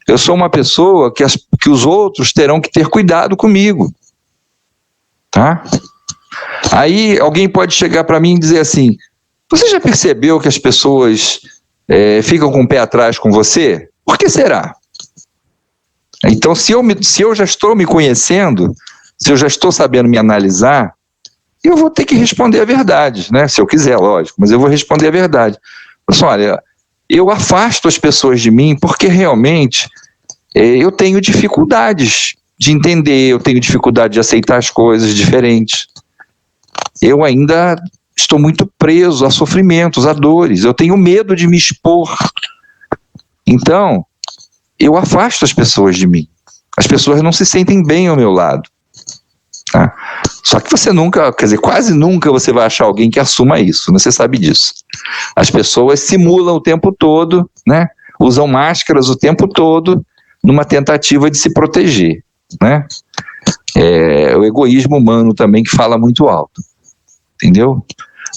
Eu sou uma pessoa que os outros terão que ter cuidado comigo, tá? Aí alguém pode chegar para mim e dizer assim, você já percebeu que as pessoas ficam com o pé atrás com você? Por que será? Então, se eu já estou me conhecendo, se eu já estou sabendo me analisar, eu vou ter que responder a verdade, né? Se eu quiser, lógico, mas eu vou responder a verdade. Mas, olha, eu afasto as pessoas de mim porque realmente eu tenho dificuldades de entender, eu tenho dificuldade de aceitar as coisas diferentes. Eu ainda estou muito preso a sofrimentos, a dores, eu tenho medo de me expor. Então, eu afasto as pessoas de mim. As pessoas não se sentem bem ao meu lado. Tá? Só que você nunca, quer dizer, quase nunca você vai achar alguém que assuma isso, né? Você sabe disso. As pessoas simulam o tempo todo, né? Usam máscaras o tempo todo numa tentativa de se proteger, né? O egoísmo humano também que fala muito alto, entendeu?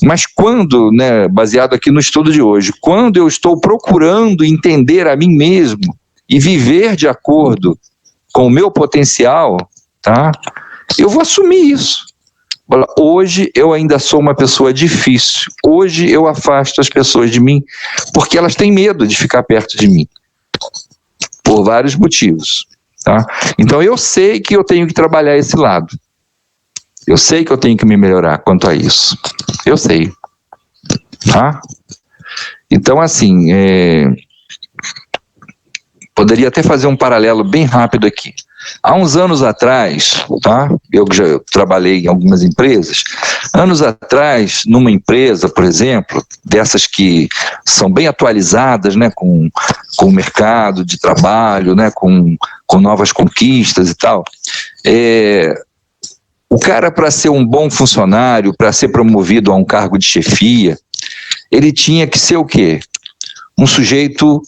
Mas quando, né, baseado aqui no estudo de hoje, quando eu estou procurando entender a mim mesmo e viver de acordo com o meu potencial, tá? Eu vou assumir isso. Hoje eu ainda sou uma pessoa difícil. Hoje eu afasto as pessoas de mim porque elas têm medo de ficar perto de mim. Por vários motivos. Tá? Então eu sei que eu tenho que trabalhar esse lado. Eu sei que eu tenho que me melhorar quanto a isso. Eu sei. Tá? Então assim, poderia até fazer um paralelo bem rápido aqui. Há uns anos atrás, tá? Eu já trabalhei em algumas empresas. Anos atrás, numa empresa, por exemplo, dessas que são bem atualizadas, né, com o mercado de trabalho, né, com novas conquistas e tal, o cara, para ser um bom funcionário, para ser promovido a um cargo de chefia, ele tinha que ser o quê? um sujeito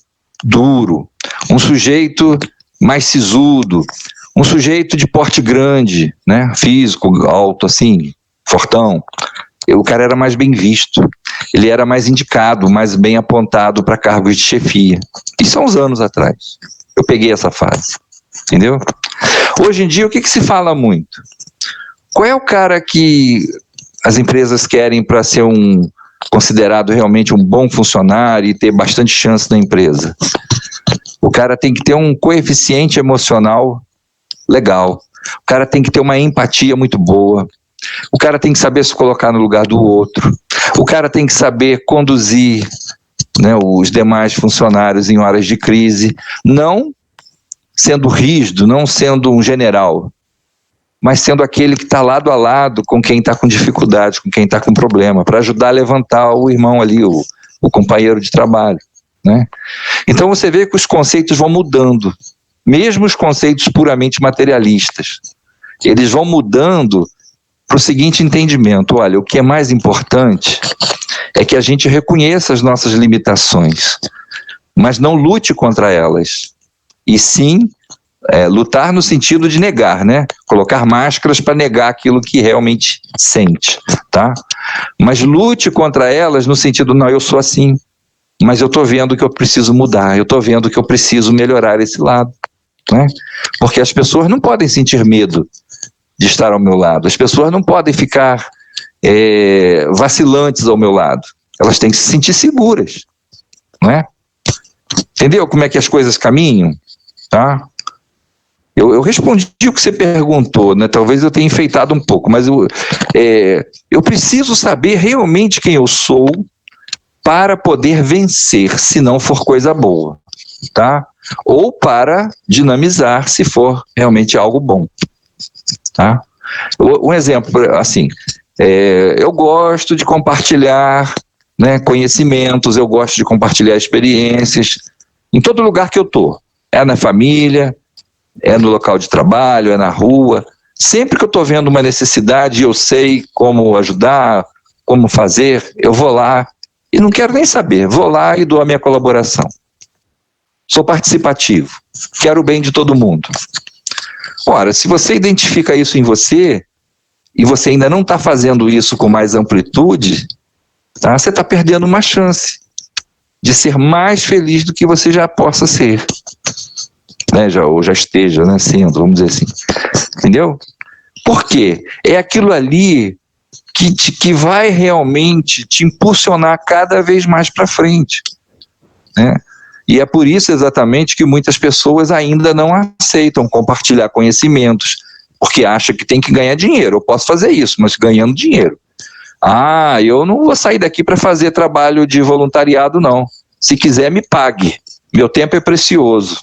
duro, um sujeito mais sisudo, um sujeito de porte grande, né, físico, alto assim, fortão, o cara era mais bem visto, ele era mais indicado, mais bem apontado para cargos de chefia. Isso há uns anos atrás. Eu peguei essa fase, entendeu? Hoje em dia, o que se fala muito? Qual é o cara que as empresas querem para ser considerado realmente um bom funcionário e ter bastante chance na empresa? O cara tem que ter um coeficiente emocional legal, o cara tem que ter uma empatia muito boa, o cara tem que saber se colocar no lugar do outro, o cara tem que saber conduzir, né, os demais funcionários em horas de crise, não sendo rígido, não sendo um general, mas sendo aquele que está lado a lado com quem está com dificuldade, com quem está com problema, para ajudar a levantar o irmão ali, o companheiro de trabalho, né? Então você vê que os conceitos vão mudando, mesmo os conceitos puramente materialistas, eles vão mudando para o seguinte entendimento: olha, o que é mais importante é que a gente reconheça as nossas limitações, mas não lute contra elas, e sim lutar no sentido de negar, né? Colocar máscaras para negar aquilo que realmente sente, tá? Mas lute contra elas no sentido, não, eu sou assim, mas eu estou vendo que eu preciso mudar, eu estou vendo que eu preciso melhorar esse lado, né? Porque as pessoas não podem sentir medo de estar ao meu lado, as pessoas não podem ficar vacilantes ao meu lado, elas têm que se sentir seguras, não é? Entendeu como é que as coisas caminham? Tá? Eu respondi o que você perguntou, né? Talvez eu tenha enfeitado um pouco, mas eu preciso saber realmente quem eu sou para poder vencer, se não for coisa boa, tá? Ou para dinamizar, se for realmente algo bom, tá? Um exemplo, assim, eu gosto de compartilhar, né, conhecimentos, eu gosto de compartilhar experiências em todo lugar que eu estou, na família, no local de trabalho, na rua. Sempre que eu estou vendo uma necessidade e eu sei como ajudar, como fazer, eu vou lá e não quero nem saber, vou lá e dou a minha colaboração. Sou participativo, quero o bem de todo mundo. Ora, se você identifica isso em você e você ainda não está fazendo isso com mais amplitude, tá? Você está perdendo uma chance de ser mais feliz do que você já possa ser, né? Ou já esteja, né, sendo, vamos dizer assim. Entendeu? Por quê? É aquilo ali que vai realmente te impulsionar cada vez mais para frente, né? E é por isso exatamente que muitas pessoas ainda não aceitam compartilhar conhecimentos, porque acham que tem que ganhar dinheiro. Eu posso fazer isso, mas ganhando dinheiro. Eu não vou sair daqui para fazer trabalho de voluntariado, não. Se quiser, me pague. Meu tempo é precioso.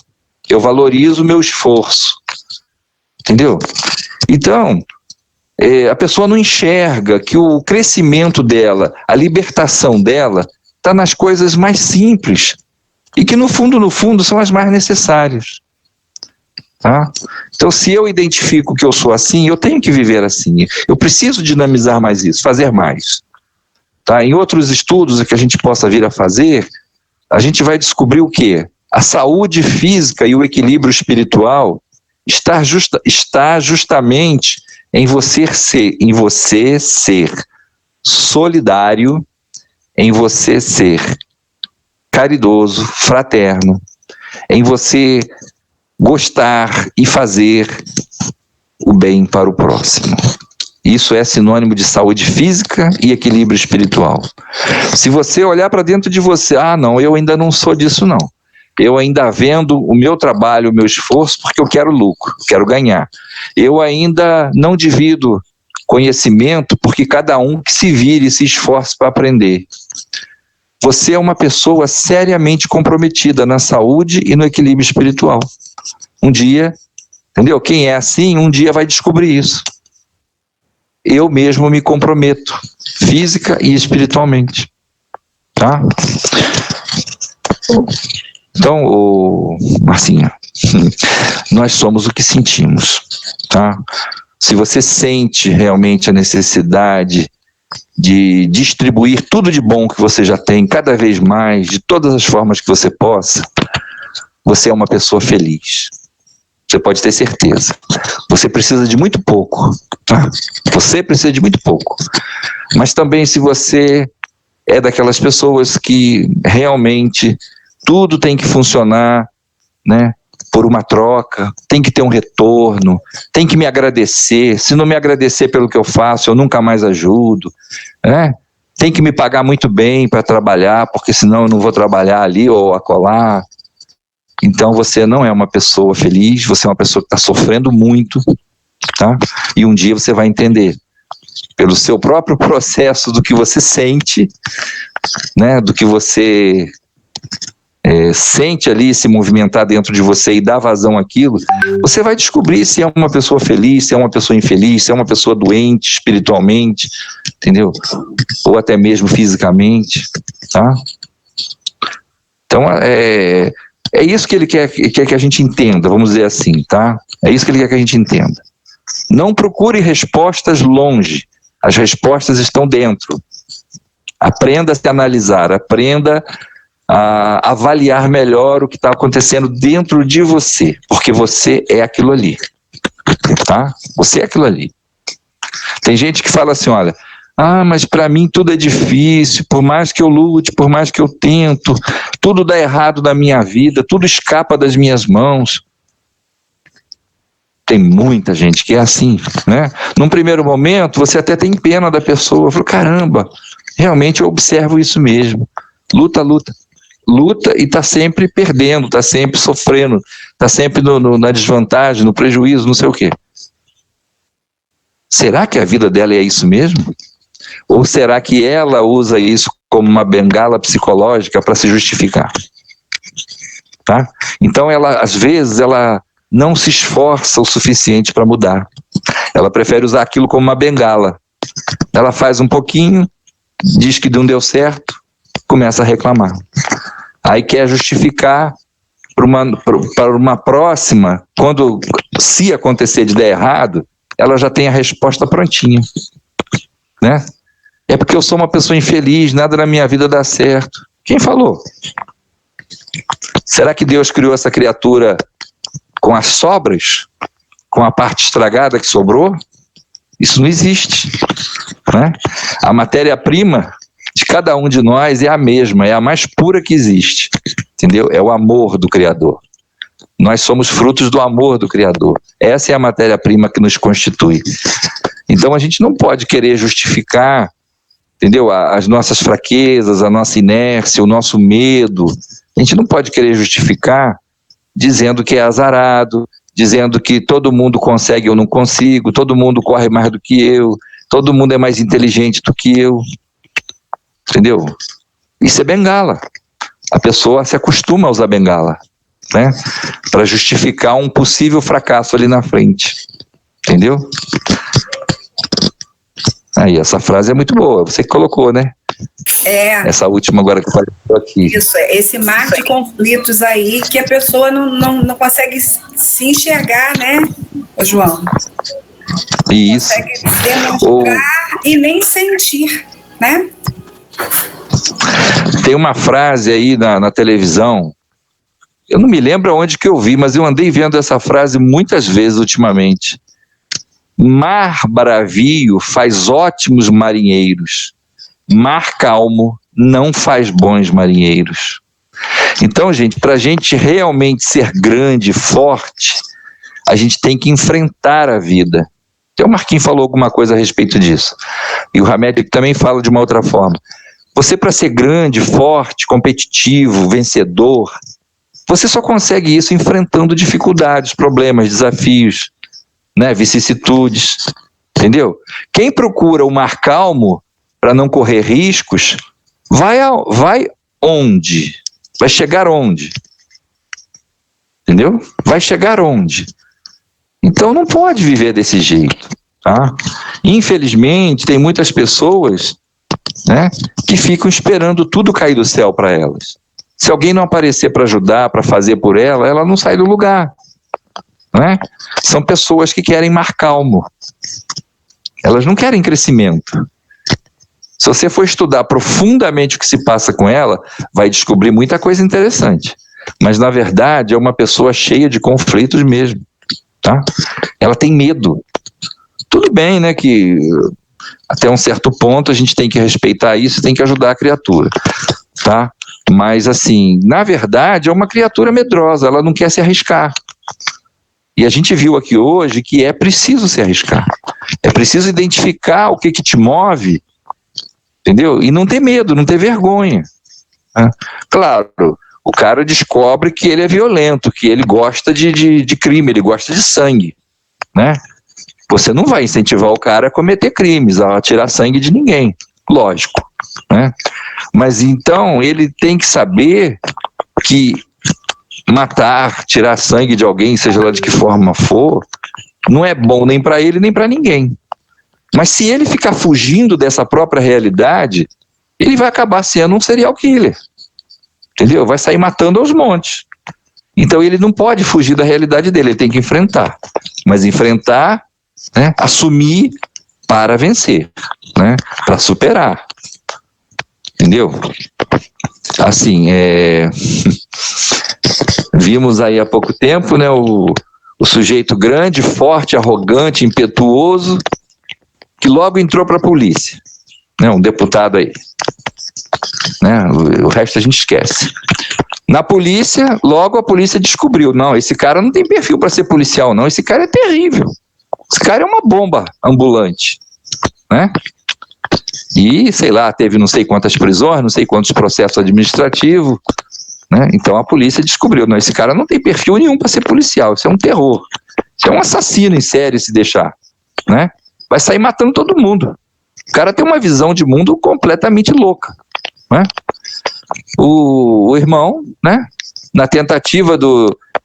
Eu valorizo o meu esforço. Entendeu? Então, a pessoa não enxerga que o crescimento dela, a libertação dela, está nas coisas mais simples e que, no fundo, são as mais necessárias. Tá? Então, se eu identifico que eu sou assim, eu tenho que viver assim. Eu preciso dinamizar mais isso, fazer mais. Tá? Em outros estudos que a gente possa vir a fazer, a gente vai descobrir o quê? A saúde física e o equilíbrio espiritual está justamente em você ser solidário, em você ser caridoso, fraterno, em você gostar e fazer o bem para o próximo. Isso é sinônimo de saúde física e equilíbrio espiritual. Se você olhar para dentro de você, não, eu ainda não sou disso não. Eu ainda vendo o meu trabalho, o meu esforço, porque eu quero lucro, quero ganhar. Eu ainda não divido conhecimento, porque cada um que se vire e se esforce para aprender. Você é uma pessoa seriamente comprometida na saúde e no equilíbrio espiritual. Um dia, entendeu? Quem é assim, um dia vai descobrir isso. Eu mesmo me comprometo, física e espiritualmente. Tá? Então, Marcinha, nós somos o que sentimos, tá? Se você sente realmente a necessidade de distribuir tudo de bom que você já tem, cada vez mais, de todas as formas que você possa, você é uma pessoa feliz. Você pode ter certeza. Você precisa de muito pouco, tá? Você precisa de muito pouco. Mas também, se você é daquelas pessoas que realmente tudo tem que funcionar, né, por uma troca, tem que ter um retorno, tem que me agradecer. Se não me agradecer pelo que eu faço, eu nunca mais ajudo, né? Tem que me pagar muito bem para trabalhar, porque senão eu não vou trabalhar ali ou acolá. Então você não é uma pessoa feliz, você é uma pessoa que está sofrendo muito, tá? E um dia você vai entender, pelo seu próprio processo do que você sente, né? Do que você sente ali se movimentar dentro de você e dar vazão àquilo, você vai descobrir se é uma pessoa feliz, se é uma pessoa infeliz, se é uma pessoa doente espiritualmente, entendeu? Ou até mesmo fisicamente, tá? Então, é isso que ele quer que a gente entenda, vamos dizer assim, tá? É isso que ele quer que a gente entenda. Não procure respostas longe, as respostas estão dentro. Aprenda a se analisar, aprenda a avaliar melhor o que está acontecendo dentro de você, porque você é aquilo ali, tá? Você é aquilo ali. Tem gente que fala assim, olha, mas para mim tudo é difícil, por mais que eu lute, por mais que eu tento, tudo dá errado na minha vida, tudo escapa das minhas mãos. Tem muita gente que é assim, né? Num primeiro momento, você até tem pena da pessoa, fala, caramba, realmente eu observo isso mesmo. Luta e está sempre perdendo, está sempre sofrendo, está sempre na desvantagem, no prejuízo, não sei o quê. Será que a vida dela é isso mesmo? Ou será que ela usa isso como uma bengala psicológica para se justificar? Tá? Então, às vezes, ela não se esforça o suficiente para mudar. Ela prefere usar aquilo como uma bengala. Ela faz um pouquinho, diz que não deu certo, começa a reclamar. Aí quer justificar para uma próxima, se acontecer de dar errado, ela já tem a resposta prontinha, né? É porque eu sou uma pessoa infeliz, nada na minha vida dá certo. Quem falou? Será que Deus criou essa criatura com as sobras? Com a parte estragada que sobrou? Isso não existe, né? A matéria-prima de cada um de nós é a mesma, é a mais pura que existe, entendeu? É o amor do Criador. Nós somos frutos do amor do Criador. Essa é a matéria-prima que nos constitui. Então a gente não pode querer justificar, entendeu? As nossas fraquezas, a nossa inércia, o nosso medo. A gente não pode querer justificar dizendo que é azarado, dizendo que todo mundo consegue, eu não consigo, todo mundo corre mais do que eu, todo mundo é mais inteligente do que eu. Entendeu? Isso é bengala. A pessoa se acostuma a usar bengala, né? Para justificar um possível fracasso ali na frente. Entendeu? Aí, essa frase é muito boa. Você que colocou, né? Essa última agora que apareceu aqui. Isso, esse mar de conflitos aí que a pessoa não consegue se enxergar, né, João? Isso. Não consegue demonstrar e nem sentir, né? Tem uma frase aí na televisão, eu não me lembro onde que eu vi, mas eu andei vendo essa frase muitas vezes ultimamente. Mar bravio faz ótimos marinheiros, mar calmo não faz bons marinheiros. Então, gente, para a gente realmente ser grande, forte, a gente tem que enfrentar a vida. Até o Marquinhos falou alguma coisa a respeito disso. E o Hamed também fala de uma outra forma. Você, para ser grande, forte, competitivo, vencedor, você só consegue isso enfrentando dificuldades, problemas, desafios, né, vicissitudes, entendeu? Quem procura o mar calmo para não correr riscos, vai onde? Vai chegar onde? Entendeu? Vai chegar onde? Então não pode viver desse jeito, tá? Infelizmente, tem muitas pessoas, né, que ficam esperando tudo cair do céu para elas. Se alguém não aparecer para ajudar, para fazer por ela, ela não sai do lugar, né? São pessoas que querem mar calmo. Elas não querem crescimento. Se você for estudar profundamente o que se passa com ela, vai descobrir muita coisa interessante. Mas, na verdade, é uma pessoa cheia de conflitos mesmo, tá? Ela tem medo. Tudo bem, né, que até um certo ponto a gente tem que respeitar isso, tem que ajudar a criatura, tá? Mas, assim, na verdade, é uma criatura medrosa, ela não quer se arriscar. E a gente viu aqui hoje que é preciso se arriscar. É preciso identificar o que te move, entendeu? E não ter medo, não ter vergonha. Né? Claro, o cara descobre que ele é violento, que ele gosta de crime, ele gosta de sangue, né? Você não vai incentivar o cara a cometer crimes, a tirar sangue de ninguém, lógico, né? Mas então ele tem que saber que matar, tirar sangue de alguém, seja lá de que forma for, não é bom nem para ele nem para ninguém. Mas se ele ficar fugindo dessa própria realidade, ele vai acabar sendo um serial killer. Entendeu? Vai sair matando aos montes. Então ele não pode fugir da realidade dele, ele tem que enfrentar. Mas enfrentar, né, assumir para vencer, né, para superar. Entendeu? Assim, vimos aí há pouco tempo, né, o sujeito grande, forte, arrogante, impetuoso, que logo entrou para a polícia, né, um deputado aí. Né, o resto a gente esquece. Na polícia, logo a polícia descobriu, não, esse cara não tem perfil para ser policial, não, esse cara é terrível. Esse cara é uma bomba ambulante, né? E, sei lá, teve não sei quantas prisões, não sei quantos processos administrativos, né? Então a polícia descobriu, não, esse cara não tem perfil nenhum para ser policial, isso é um terror, isso é um assassino em série se deixar, né? Vai sair matando todo mundo. O cara tem uma visão de mundo completamente louca, né? O irmão, né, na tentativa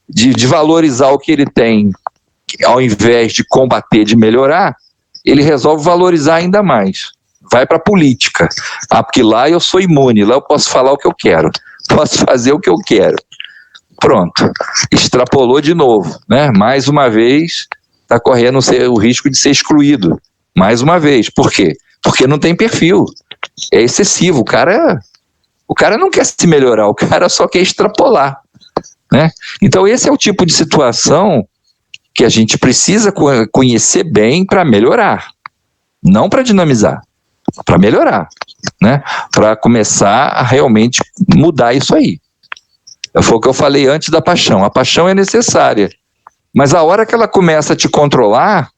de valorizar o que ele tem, ao invés de combater, de melhorar, ele resolve valorizar ainda mais. Vai para a política. Ah, porque lá eu sou imune, lá eu posso falar o que eu quero, posso fazer o que eu quero. Pronto, extrapolou de novo, né? Mais uma vez está correndo o risco de ser excluído. Mais uma vez. Por quê? Porque não tem perfil. É excessivo. O cara não quer se melhorar, o cara só quer extrapolar, né? Então esse é o tipo de situação que a gente precisa conhecer bem para melhorar, não para dinamizar, para melhorar, né? Para começar a realmente mudar isso aí. Foi o que eu falei antes da paixão. A paixão é necessária, mas a hora que ela começa a te controlar,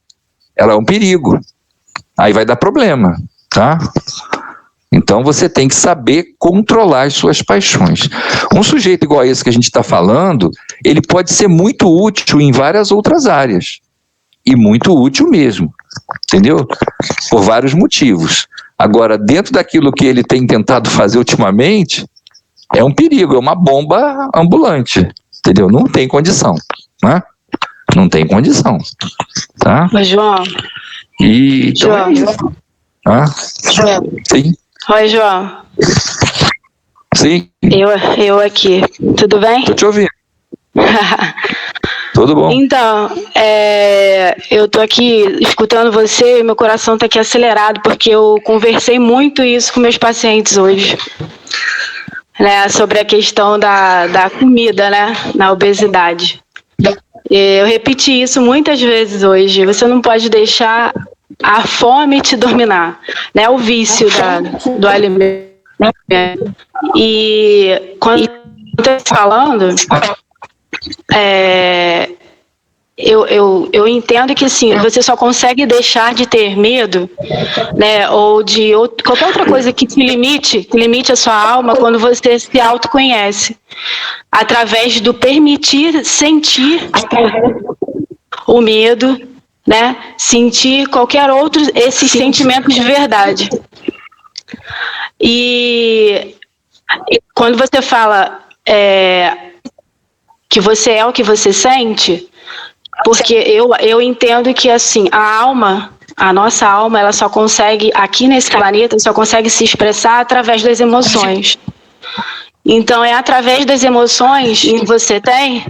ela é um perigo. Aí vai dar problema, tá? Então você tem que saber controlar as suas paixões. Um sujeito igual a esse que a gente está falando, ele pode ser muito útil em várias outras áreas. E muito útil mesmo, entendeu? Por vários motivos. Agora, dentro daquilo que ele tem tentado fazer ultimamente, é um perigo, é uma bomba ambulante, entendeu? Não tem condição, né? Não tem condição, tá? Mas, João... E, então João, é isso. Ah? Sim. Oi, João. Sim. Eu aqui. Tudo bem? Tô te ouvindo. Tudo bom. Então, eu tô aqui escutando você e meu coração tá aqui acelerado, porque eu conversei muito isso com meus pacientes hoje, né, sobre a questão da comida, né, na obesidade. Eu repeti isso muitas vezes hoje. Você não pode deixar a fome te dominar, né? O vício do alimento. E quando eu estou falando, eu entendo que assim, você só consegue deixar de ter medo, né? Ou de qualquer outra coisa que te limite a sua alma quando você se autoconhece, através do permitir sentir o medo, né? Sentir qualquer outro, esses sentimentos de verdade. E quando você fala que você é o que você sente, porque eu entendo que assim, a nossa alma, ela só consegue, aqui nesse planeta, só consegue se expressar através das emoções. Então é através das emoções que você tem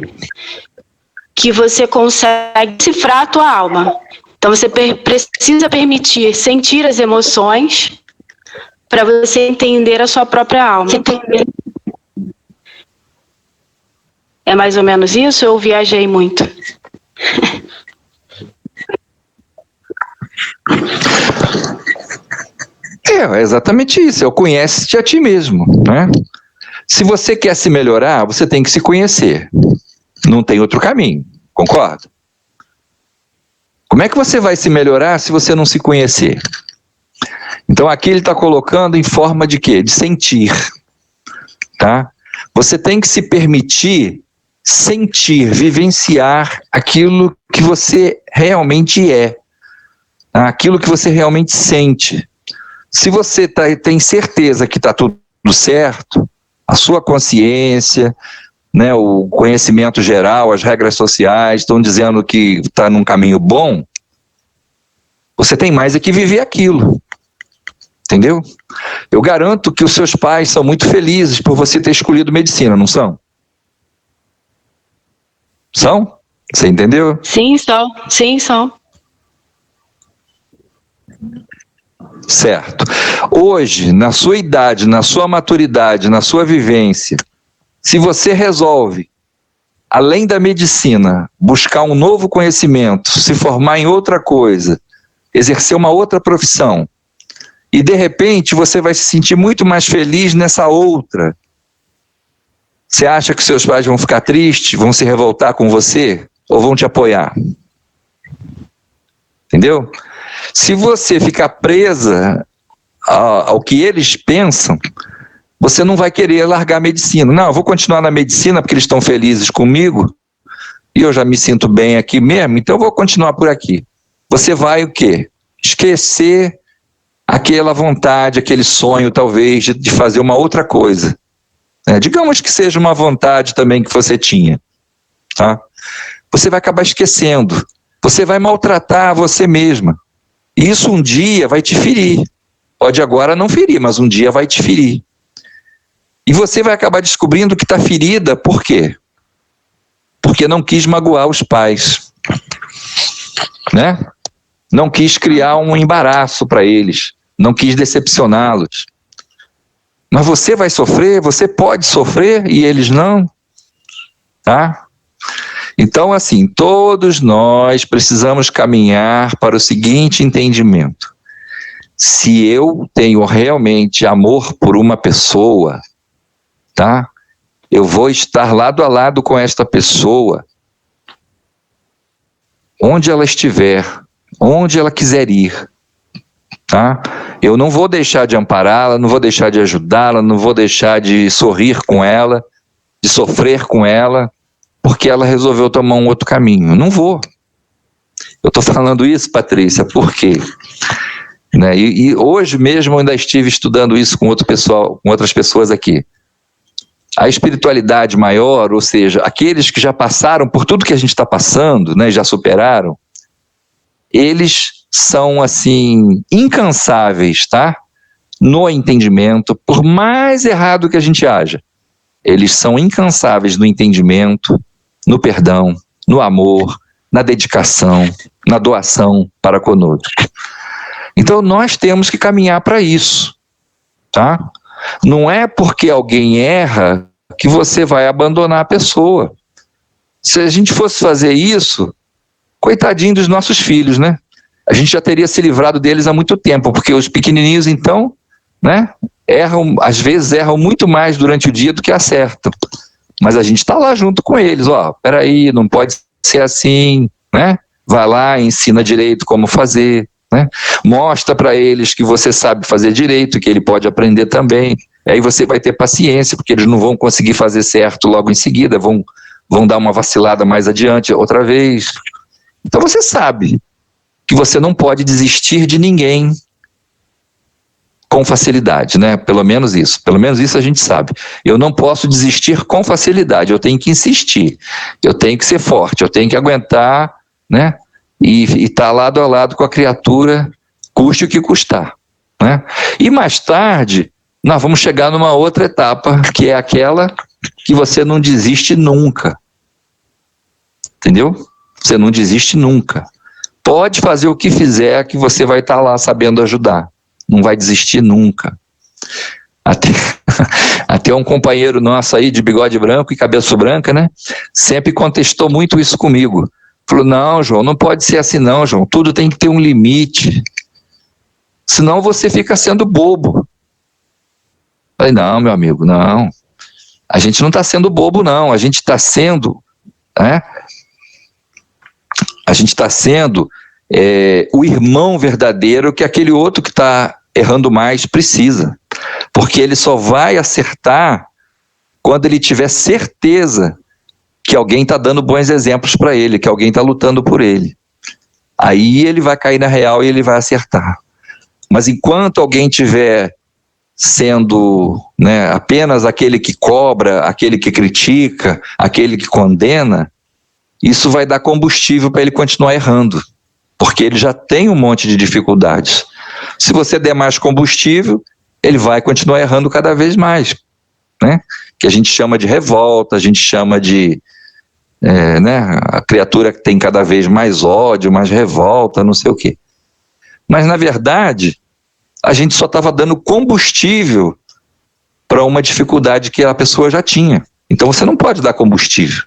que você consegue cifrar a tua alma. Então você precisa permitir sentir as emoções, para você entender a sua própria alma. É mais ou menos isso? Eu viajei muito. É exatamente isso. Eu conheço-te a ti mesmo, né? Se você quer se melhorar, você tem que se conhecer. Não tem outro caminho, concorda? Como é que você vai se melhorar se você não se conhecer? Então aqui ele está colocando em forma de quê? De sentir, tá? Você tem que se permitir sentir, vivenciar aquilo que você realmente é, aquilo que você realmente sente. Se você tem certeza que está tudo certo, a sua consciência, né, o conhecimento geral, as regras sociais estão dizendo que está num caminho bom, você tem mais é que viver aquilo. Entendeu? Eu garanto que os seus pais são muito felizes por você ter escolhido medicina, não são? São? Você entendeu? Sim, são. Sim, são. Certo. Hoje, na sua idade, na sua maturidade, na sua vivência, se você resolve, além da medicina, buscar um novo conhecimento, se formar em outra coisa, exercer uma outra profissão, e de repente você vai se sentir muito mais feliz nessa outra, você acha que seus pais vão ficar tristes, vão se revoltar com você, ou vão te apoiar? Entendeu? Se você ficar presa ao que eles pensam, você não vai querer largar a medicina. Não, eu vou continuar na medicina porque eles estão felizes comigo, e eu já me sinto bem aqui mesmo, então eu vou continuar por aqui. Você vai o quê? Esquecer aquela vontade, aquele sonho talvez de fazer uma outra coisa. Digamos que seja uma vontade também que você tinha. Tá? Você vai acabar esquecendo. Você vai maltratar você mesma. E isso um dia vai te ferir. Pode agora não ferir, mas um dia vai te ferir. E você vai acabar descobrindo que está ferida, por quê? Porque não quis magoar os pais. Né? Não quis criar um embaraço para eles. Não quis decepcioná-los. Mas você vai sofrer, você pode sofrer e eles não. Tá? Então, assim, todos nós precisamos caminhar para o seguinte entendimento. Se eu tenho realmente amor por uma pessoa, tá? Eu vou estar lado a lado com esta pessoa, onde ela estiver, onde ela quiser ir, tá? Eu não vou deixar de ampará-la, não vou deixar de ajudá-la, não vou deixar de sorrir com ela, de sofrer com ela, porque ela resolveu tomar um outro caminho. Não vou. Eu estou falando isso, Patrícia, por quê? Né? E hoje mesmo eu ainda estive estudando isso com outro pessoal, com outras pessoas aqui. A espiritualidade maior, ou seja, aqueles que já passaram por tudo que a gente está passando, né, já superaram, eles são, assim, incansáveis, tá? No entendimento, por mais errado que a gente haja. Eles são incansáveis no entendimento, no perdão, no amor, na dedicação, na doação para conosco. Então nós temos que caminhar para isso, tá? Não é porque alguém erra que você vai abandonar a pessoa. Se a gente fosse fazer isso, coitadinho dos nossos filhos, né? A gente já teria se livrado deles há muito tempo, porque os pequenininhos, então, né, às vezes erram muito mais durante o dia do que acertam. Mas a gente está lá junto com eles, peraí, não pode ser assim, né? Vai lá, ensina direito como fazer, né? Mostra para eles que você sabe fazer direito, que ele pode aprender também. Aí você vai ter paciência, porque eles não vão conseguir fazer certo logo em seguida, vão dar uma vacilada mais adiante outra vez. Então você sabe que você não pode desistir de ninguém com facilidade, né? Pelo menos isso a gente sabe. Eu não posso desistir com facilidade, eu tenho que insistir, eu tenho que ser forte, eu tenho que aguentar, né? E estar lado a lado com a criatura, custe o que custar, né? E mais tarde, nós vamos chegar numa outra etapa, que é aquela que você não desiste nunca. Entendeu? Você não desiste nunca. Pode fazer o que fizer, que você vai estar lá sabendo ajudar. Não vai desistir nunca. Até um companheiro nosso aí de bigode branco e cabeça branca, né? Sempre contestou muito isso comigo. Falou, não, João, não pode ser assim não, João. Tudo tem que ter um limite. Senão você fica sendo bobo. Falei, não, meu amigo, não. A gente não está sendo bobo, não. A gente está sendo, né? A gente está sendo o irmão verdadeiro que aquele outro que está errando mais precisa. Porque ele só vai acertar quando ele tiver certeza que alguém está dando bons exemplos para ele, que alguém está lutando por ele. Aí ele vai cair na real e ele vai acertar. Mas enquanto alguém tiver sendo, né, apenas aquele que cobra, aquele que critica, aquele que condena, isso vai dar combustível para ele continuar errando, porque ele já tem um monte de dificuldades. Se você der mais combustível, ele vai continuar errando cada vez mais, né? Que a gente chama de revolta, a gente chama de né, a criatura que tem cada vez mais ódio, mais revolta, não sei o quê. Mas, na verdade, a gente só estava dando combustível para uma dificuldade que a pessoa já tinha. Então, você não pode dar combustível.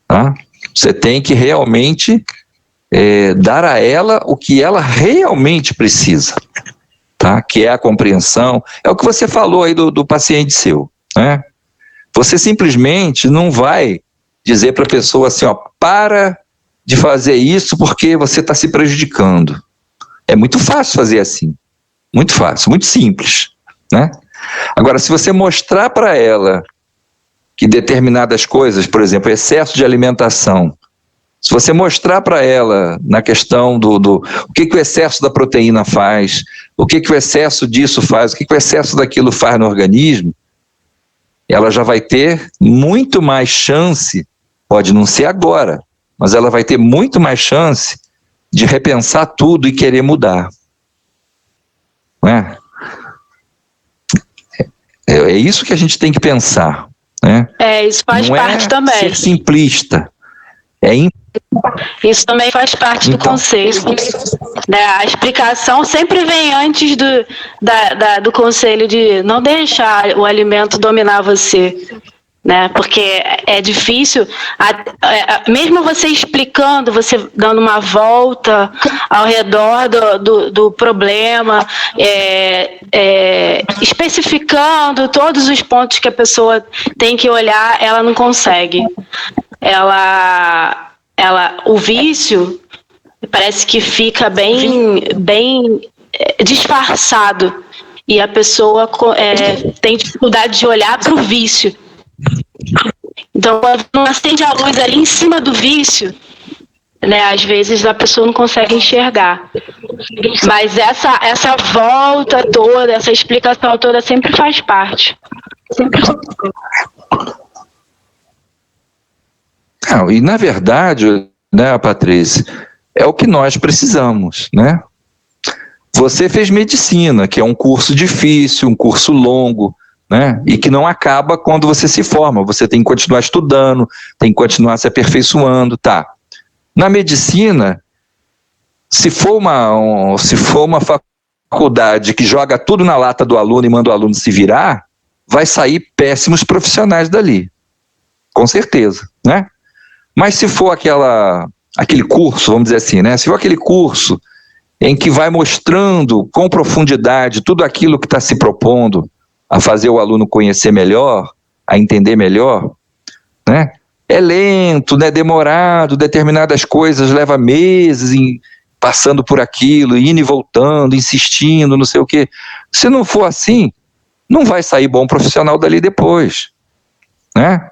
Tá? Você tem que realmente dar a ela o que ela realmente precisa. Tá? Que é a compreensão. É o que você falou aí do paciente seu. Né? Você simplesmente não vai dizer para a pessoa assim, ó, para de fazer isso porque você está se prejudicando. É muito fácil fazer assim. Muito fácil, muito simples, né? Agora, se você mostrar para ela que determinadas coisas, por exemplo, excesso de alimentação, se você mostrar para ela na questão o que o excesso da proteína faz, o que o excesso disso faz, o que o excesso daquilo faz no organismo, ela já vai ter muito mais chance, pode não ser agora, mas ela vai ter muito mais chance de repensar tudo e querer mudar. Não é? É isso que a gente tem que pensar. Né? Isso faz não parte também. Ser simplista. Isso também faz parte do conselho. Né? A explicação sempre vem antes do conselho de não deixar o alimento dominar você. Né? Porque é difícil, mesmo você explicando, você dando uma volta ao redor do problema, especificando todos os pontos que a pessoa tem que olhar, ela não consegue. O vício parece que fica bem disfarçado e a pessoa tem dificuldade de olhar para o vício. Então, quando não acende a luz ali em cima do vício, né, às vezes a pessoa não consegue enxergar. Mas essa volta toda, essa explicação toda sempre faz parte. E na verdade, né, Patrícia, é o que nós precisamos, né? Você fez medicina, que é um curso difícil, um curso longo, né? E que não acaba quando você se forma, você tem que continuar estudando, tem que continuar se aperfeiçoando, tá? Na medicina, se for uma faculdade que joga tudo na lata do aluno e manda o aluno se virar, vai sair péssimos profissionais dali, com certeza, né? Mas se for aquele curso, vamos dizer assim, né? Se for aquele curso em que vai mostrando com profundidade tudo aquilo que está se propondo a fazer o aluno conhecer melhor, a entender melhor, né? É lento, né? Demorado, determinadas coisas leva meses passando por aquilo, indo e voltando, insistindo, não sei o quê. Se não for assim, não vai sair bom profissional dali depois, né?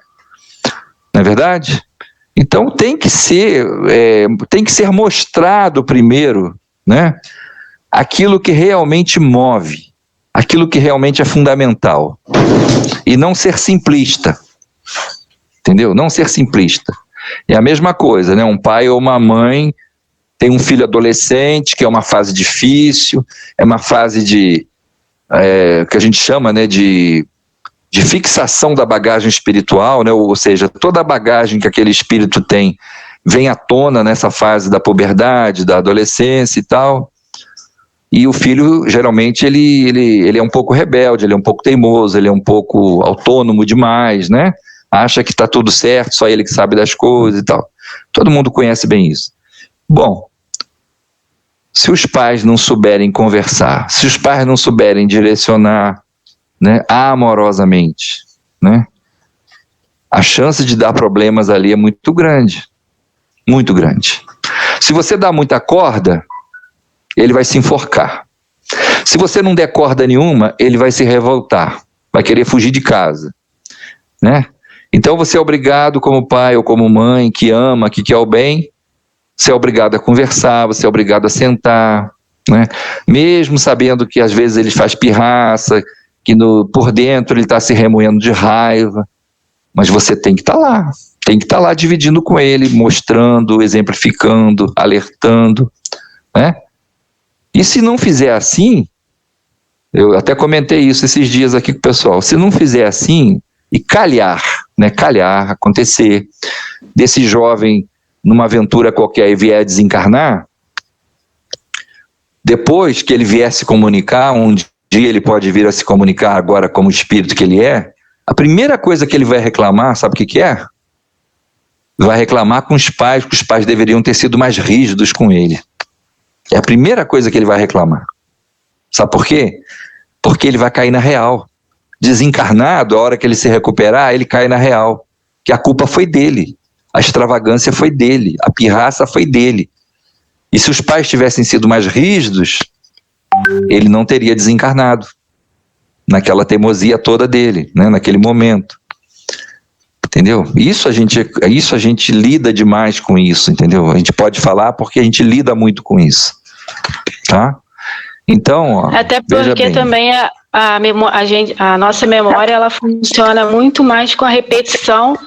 Não é verdade? Então tem que ser mostrado primeiro, né? Aquilo que realmente move, aquilo que realmente é fundamental. E não ser simplista. Entendeu? Não ser simplista. É a mesma coisa, né? Um pai ou uma mãe tem um filho adolescente, que é uma fase difícil, é uma fase que a gente chama, né, de fixação da bagagem espiritual, né? Ou seja, toda a bagagem que aquele espírito tem vem à tona nessa fase da puberdade, da adolescência e tal. E o filho, geralmente, ele é um pouco rebelde, ele é um pouco teimoso, ele é um pouco autônomo demais, né? Acha que está tudo certo, só ele que sabe das coisas e tal. Todo mundo conhece bem isso. Bom, se os pais não souberem conversar, se os pais não souberem direcionar, né, amorosamente, né, a chance de dar problemas ali é muito grande. Muito grande. Se você dá muita corda, ele vai se enforcar. Se você não der corda nenhuma, ele vai se revoltar, vai querer fugir de casa, né? Então você é obrigado, como pai ou como mãe, que ama, que quer o bem, você é obrigado a conversar, você é obrigado a sentar, né? Mesmo sabendo que às vezes ele faz pirraça, que por dentro ele está se remoendo de raiva, mas você tem que estar lá. Tem que estar lá dividindo com ele, mostrando, exemplificando, alertando, né? E se não fizer assim, eu até comentei isso esses dias aqui com o pessoal, se não fizer assim, e calhar, acontecer, desse jovem numa aventura qualquer e vier desencarnar, depois que ele vier se comunicar, um dia ele pode vir a se comunicar agora como espírito que ele é, a primeira coisa que ele vai reclamar, sabe o que é? Vai reclamar com os pais, que os pais deveriam ter sido mais rígidos com ele. É a primeira coisa que ele vai reclamar. Sabe por quê? Porque ele vai cair na real. Desencarnado, a hora que ele se recuperar, ele cai na real. Que a culpa foi dele. A extravagância foi dele. A pirraça foi dele. E se os pais tivessem sido mais rígidos, ele não teria desencarnado. Naquela teimosia toda dele, né? Naquele momento. Entendeu? Isso a gente lida demais com isso, entendeu? A gente pode falar porque a gente lida muito com isso, tá? Então, ó, até porque também a nossa memória, ela funciona muito mais com a repetição,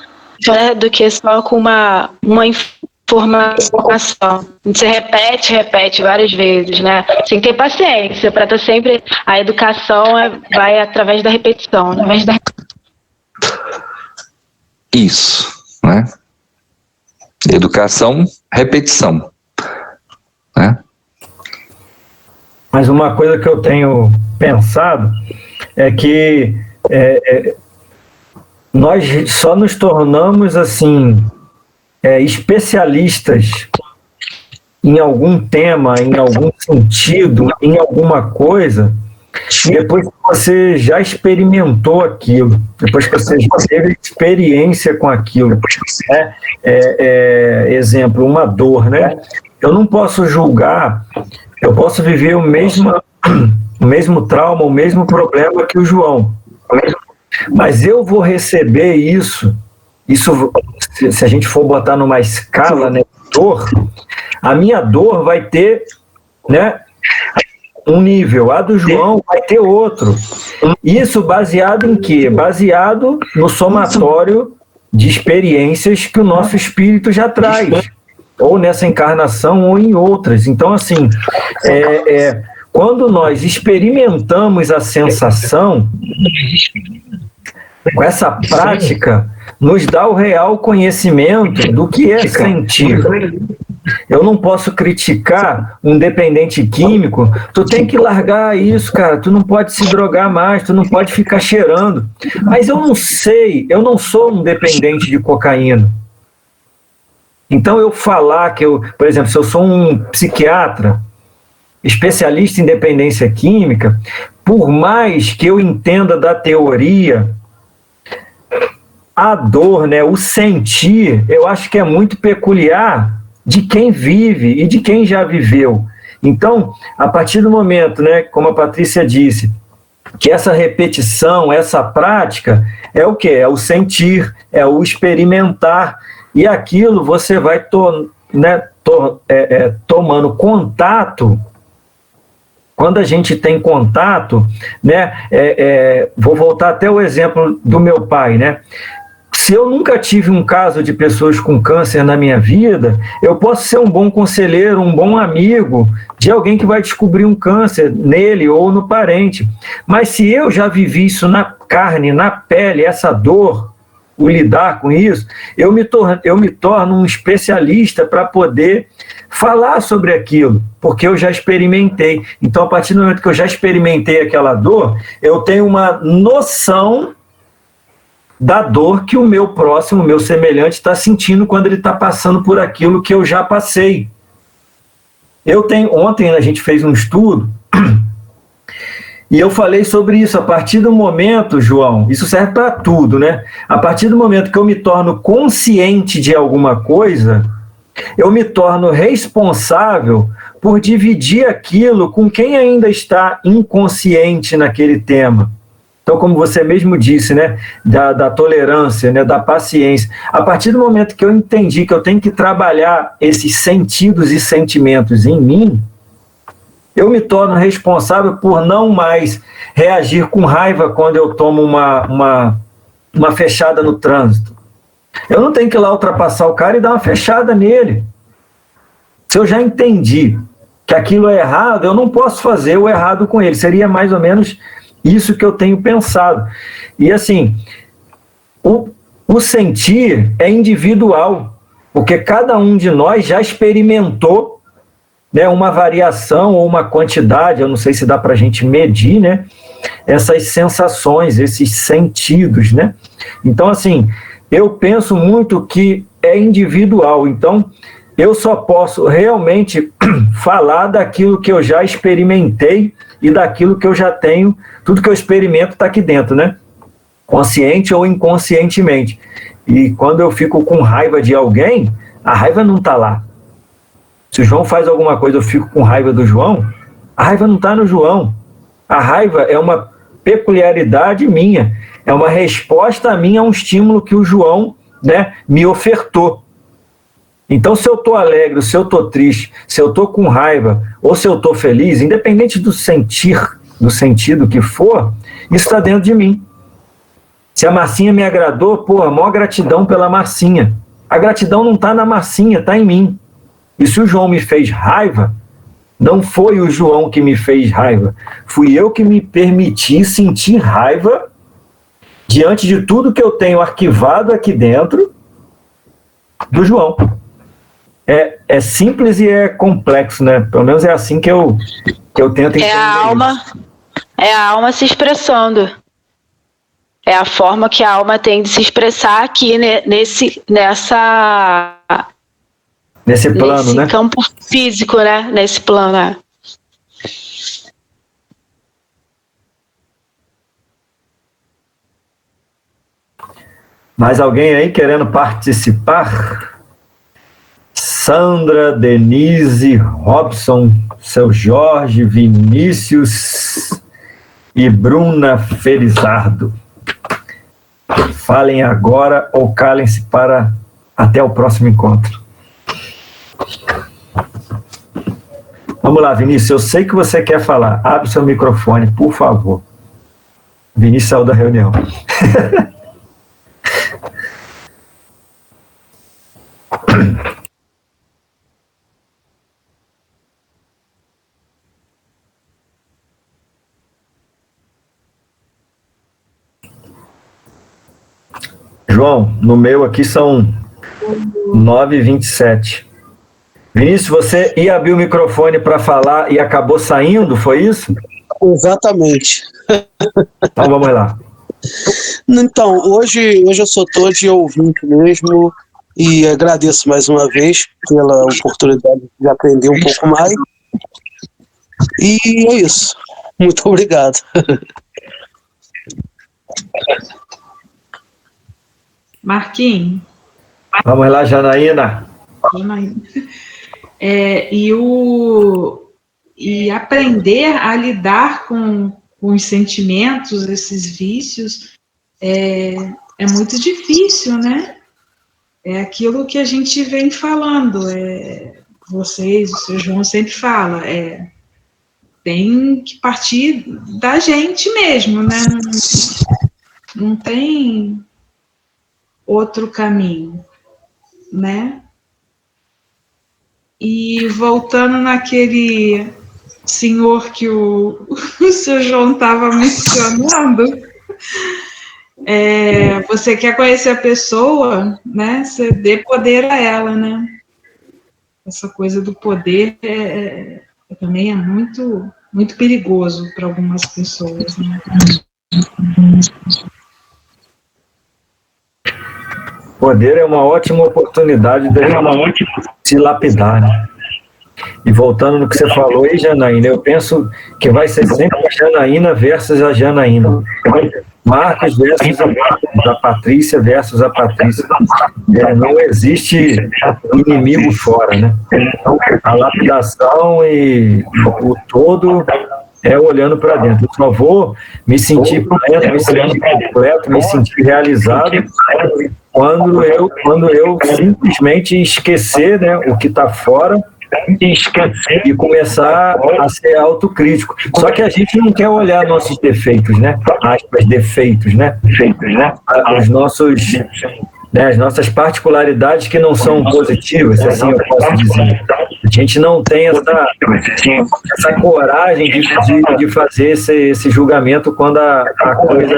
né, do que só com uma informação. Você repete várias vezes, né? Tem que ter paciência para estar sempre. A educação vai através da repetição, Isso, né? Educação, repetição, né? Mas uma coisa que eu tenho pensado é que nós só nos tornamos assim especialistas em algum tema, em algum sentido, em alguma coisa, depois que você já experimentou aquilo, depois que você já teve experiência com aquilo, né? Exemplo, uma dor, né? Eu não posso julgar, eu posso viver o mesmo trauma, o mesmo problema que o João, mas eu vou receber isso, se a gente for botar numa escala, né, dor, a minha dor vai ter, né, um nível, a do João vai ter outro. Isso baseado em quê? Baseado no somatório de experiências que o nosso espírito já traz, ou nessa encarnação ou em outras. Então, assim, quando nós experimentamos a sensação, com essa prática, nos dá o real conhecimento do que é sentir. Eu não posso criticar um dependente químico, tu tem que largar isso, cara, tu não pode se drogar mais, tu não pode ficar cheirando. Mas eu não sei, eu não sou um dependente de cocaína. Então eu falar que por exemplo, se eu sou um psiquiatra, especialista em dependência química, por mais que eu entenda da teoria, a dor, né, o sentir, eu acho que é muito peculiar de quem vive e de quem já viveu. Então, a partir do momento, né, como a Patrícia disse, que essa repetição, essa prática, é o quê? É o sentir, é o experimentar, e aquilo você vai tomando contato. Quando a gente tem contato, né, vou voltar até o exemplo do meu pai, né? Se eu nunca tive um caso de pessoas com câncer na minha vida, eu posso ser um bom conselheiro, um bom amigo de alguém que vai descobrir um câncer nele ou no parente. Mas se eu já vivi isso na carne, na pele, essa dor, o lidar com isso, eu me torno um especialista para poder falar sobre aquilo, porque eu já experimentei. Então, a partir do momento que eu já experimentei aquela dor, eu tenho uma noção da dor que o meu próximo, o meu semelhante, está sentindo quando ele está passando por aquilo que eu já passei. Ontem a gente fez um estudo e eu falei sobre isso. A partir do momento, João, isso serve para tudo, né? A partir do momento que eu me torno consciente de alguma coisa, eu me torno responsável por dividir aquilo com quem ainda está inconsciente naquele tema. Então, como você mesmo disse, né, da tolerância, né, da paciência, a partir do momento que eu entendi que eu tenho que trabalhar esses sentidos e sentimentos em mim, eu me torno responsável por não mais reagir com raiva quando eu tomo uma fechada no trânsito. Eu não tenho que ir lá ultrapassar o cara e dar uma fechada nele. Se eu já entendi que aquilo é errado, eu não posso fazer o errado com ele. Seria mais ou menos isso que eu tenho pensado. E assim, o sentir é individual, porque cada um de nós já experimentou, né, uma variação ou uma quantidade, eu não sei se dá para a gente medir, né, essas sensações, esses sentidos, né? Então, assim, eu penso muito que é individual, então eu só posso realmente falar daquilo que eu já experimentei e daquilo que eu já tenho, tudo que eu experimento está aqui dentro, né? Consciente ou inconscientemente. E quando eu fico com raiva de alguém, a raiva não está lá. Se o João faz alguma coisa, eu fico com raiva do João, a raiva não está no João. A raiva é uma peculiaridade minha, é uma resposta minha a um estímulo que o João, né, me ofertou. Então, se eu estou alegre, se eu estou triste, se eu estou com raiva, ou se eu estou feliz, independente do sentir, do sentido que for, isso está dentro de mim. Se a massinha me agradou, pô, a maior gratidão pela massinha. A gratidão não está na massinha, está em mim. E se o João me fez raiva, não foi o João que me fez raiva, fui eu que me permiti sentir raiva diante de tudo que eu tenho arquivado aqui dentro do João. É simples e é complexo, né? Pelo menos é assim que eu tento entender. É a alma se expressando. É a forma que a alma tem de se expressar aqui nesse plano, né? Campo físico, né? Nesse plano, né? Mais alguém aí querendo participar? Sandra, Denise, Robson, seu Jorge, Vinícius e Bruna Felizardo. Falem agora ou calem-se para até o próximo encontro. Vamos lá, Vinícius, eu sei que você quer falar. Abre seu microfone, por favor. Vinícius saiu da reunião. João, no meu aqui são 9h27. Vinícius, você ia abrir o microfone para falar e acabou saindo, foi isso? Exatamente. Então vamos lá. Então, hoje eu só estou de ouvinte mesmo e agradeço mais uma vez pela oportunidade de aprender um pouco mais. E é isso. Muito obrigado. Marquinhos. Vamos lá, Janaína. E aprender a lidar com os sentimentos, esses vícios, é muito difícil, né? É aquilo que a gente vem falando. Vocês, o seu João sempre fala, tem que partir da gente mesmo, né? Não tem outro caminho, né? E voltando naquele senhor que o seu João estava mencionando, você quer conhecer a pessoa, né? Você dê poder a ela, né? Essa coisa do poder também é muito, muito perigoso para algumas pessoas, né? Poder é uma ótima oportunidade de se lapidar, né? E voltando no que você falou aí, Janaína, eu penso que vai ser sempre a Janaína versus a Janaína. Marcos versus a Marcos, a Patrícia versus a Patrícia. Não existe inimigo fora, né? A lapidação e o todo é olhando para dentro. Eu só vou me sentir pleno, me sentir completo, me sentir realizado quando eu simplesmente esquecer, né, o que está fora e começar a ser autocrítico. Só que a gente não quer olhar nossos defeitos, né? Aspas, defeitos, né? Os nossos, né, as nossas particularidades que não são positivas, assim eu posso dizer. A gente não tem essa coragem de fazer esse julgamento quando a coisa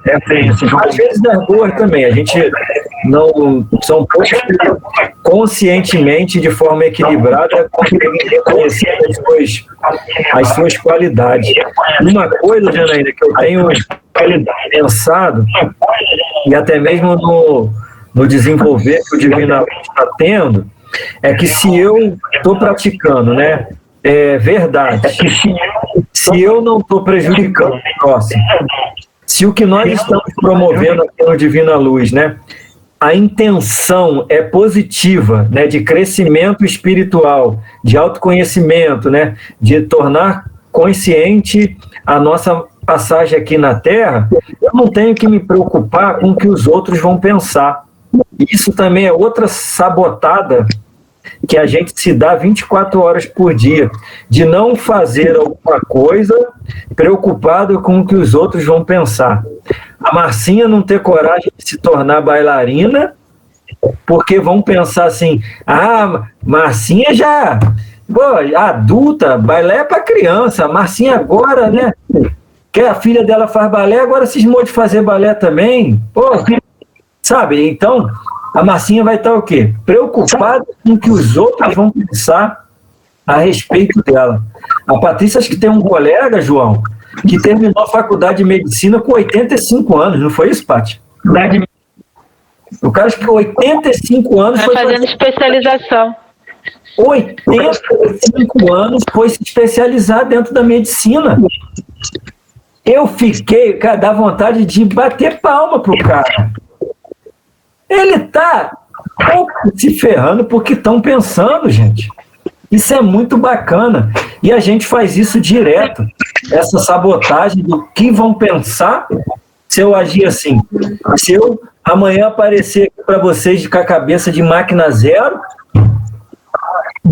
é feia. Às vezes das boas também. A gente não... São poucos que conscientemente, de forma equilibrada, conseguem reconhecer as suas qualidades. Uma coisa, Janaína, que eu tenho pensado, e até mesmo no desenvolver que o Divina Luz está tendo, é que se eu estou praticando, né, verdade, se eu não estou prejudicando o próximo, se o que nós estamos promovendo aqui no Divina Luz, né, a intenção é positiva, né, de crescimento espiritual, de autoconhecimento, né, de tornar consciente a nossa passagem aqui na Terra, eu não tenho que me preocupar com o que os outros vão pensar. Isso também é outra sabotada que a gente se dá 24 horas por dia, de não fazer alguma coisa preocupado com o que os outros vão pensar. A Marcinha não ter coragem de se tornar bailarina, porque vão pensar assim, Marcinha já, adulta, balé é para criança, a Marcinha agora, né, que a filha dela faz balé, agora cismou de fazer balé também, sabe, então... A Marcinha vai estar o quê? Preocupada com o que os outros vão pensar a respeito dela. A Patrícia, acho que tem um colega, João, que terminou a faculdade de medicina com 85 anos, não foi isso, Paty? O cara, acho que 85 anos... Foi fazendo especialização. 85 anos foi se especializar dentro da medicina. Eu fiquei, cara, dá vontade de bater palma pro cara. Ele está se ferrando porque estão pensando, gente. Isso é muito bacana. E a gente faz isso direto. Essa sabotagem do que vão pensar se eu agir assim. Se eu amanhã aparecer para vocês com a cabeça de máquina zero,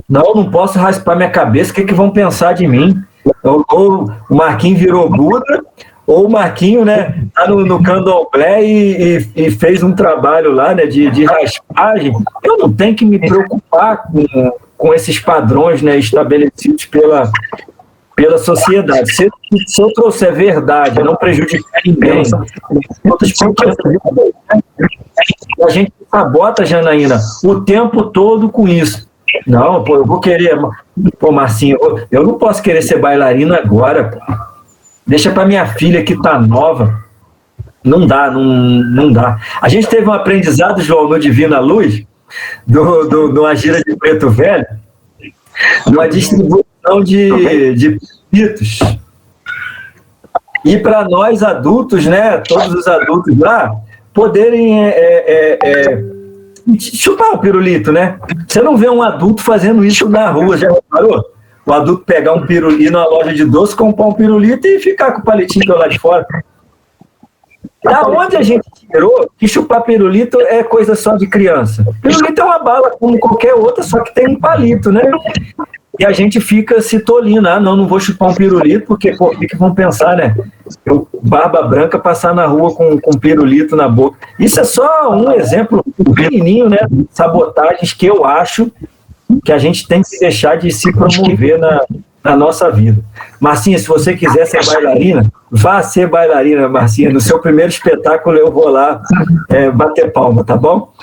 não posso raspar minha cabeça, o que vão pensar de mim? Ou o Marquinhos virou Buda, ou o Marquinho, né, tá no candomblé e fez um trabalho lá, né, de raspagem. Eu não tenho que me preocupar com esses padrões, né, estabelecidos pela sociedade. Se eu trouxer verdade, não prejudicar ninguém, a gente sabota, Janaína, o tempo todo com isso. Não, eu vou querer... Marcinho, eu não posso querer ser bailarina agora, Deixa para minha filha que está nova. Não dá. A gente teve um aprendizado, João, no Divina Luz, numa gira de Preto Velho, numa distribuição de pitos. E para nós adultos, né, todos os adultos lá, poderem chupar o pirulito, né? Você não vê um adulto fazendo isso na rua, já reparou? O adulto pegar um pirulito, ir na loja de doce, comprar um pirulito e ficar com o palitinho lá de fora. Da onde a gente tirou que chupar pirulito é coisa só de criança? Pirulito é uma bala como qualquer outra, só que tem um palito, né? E a gente fica se tolindo. Não vou chupar um pirulito, porque o que vão pensar, né? Eu, barba branca, passar na rua com pirulito na boca. Isso é só um exemplo pequenininho, né? Sabotagens que eu acho que a gente tem que deixar de se promover na nossa vida. Marcinha, se você quiser ser bailarina, vá ser bailarina, Marcinha. No seu primeiro espetáculo eu vou lá bater palma, tá bom?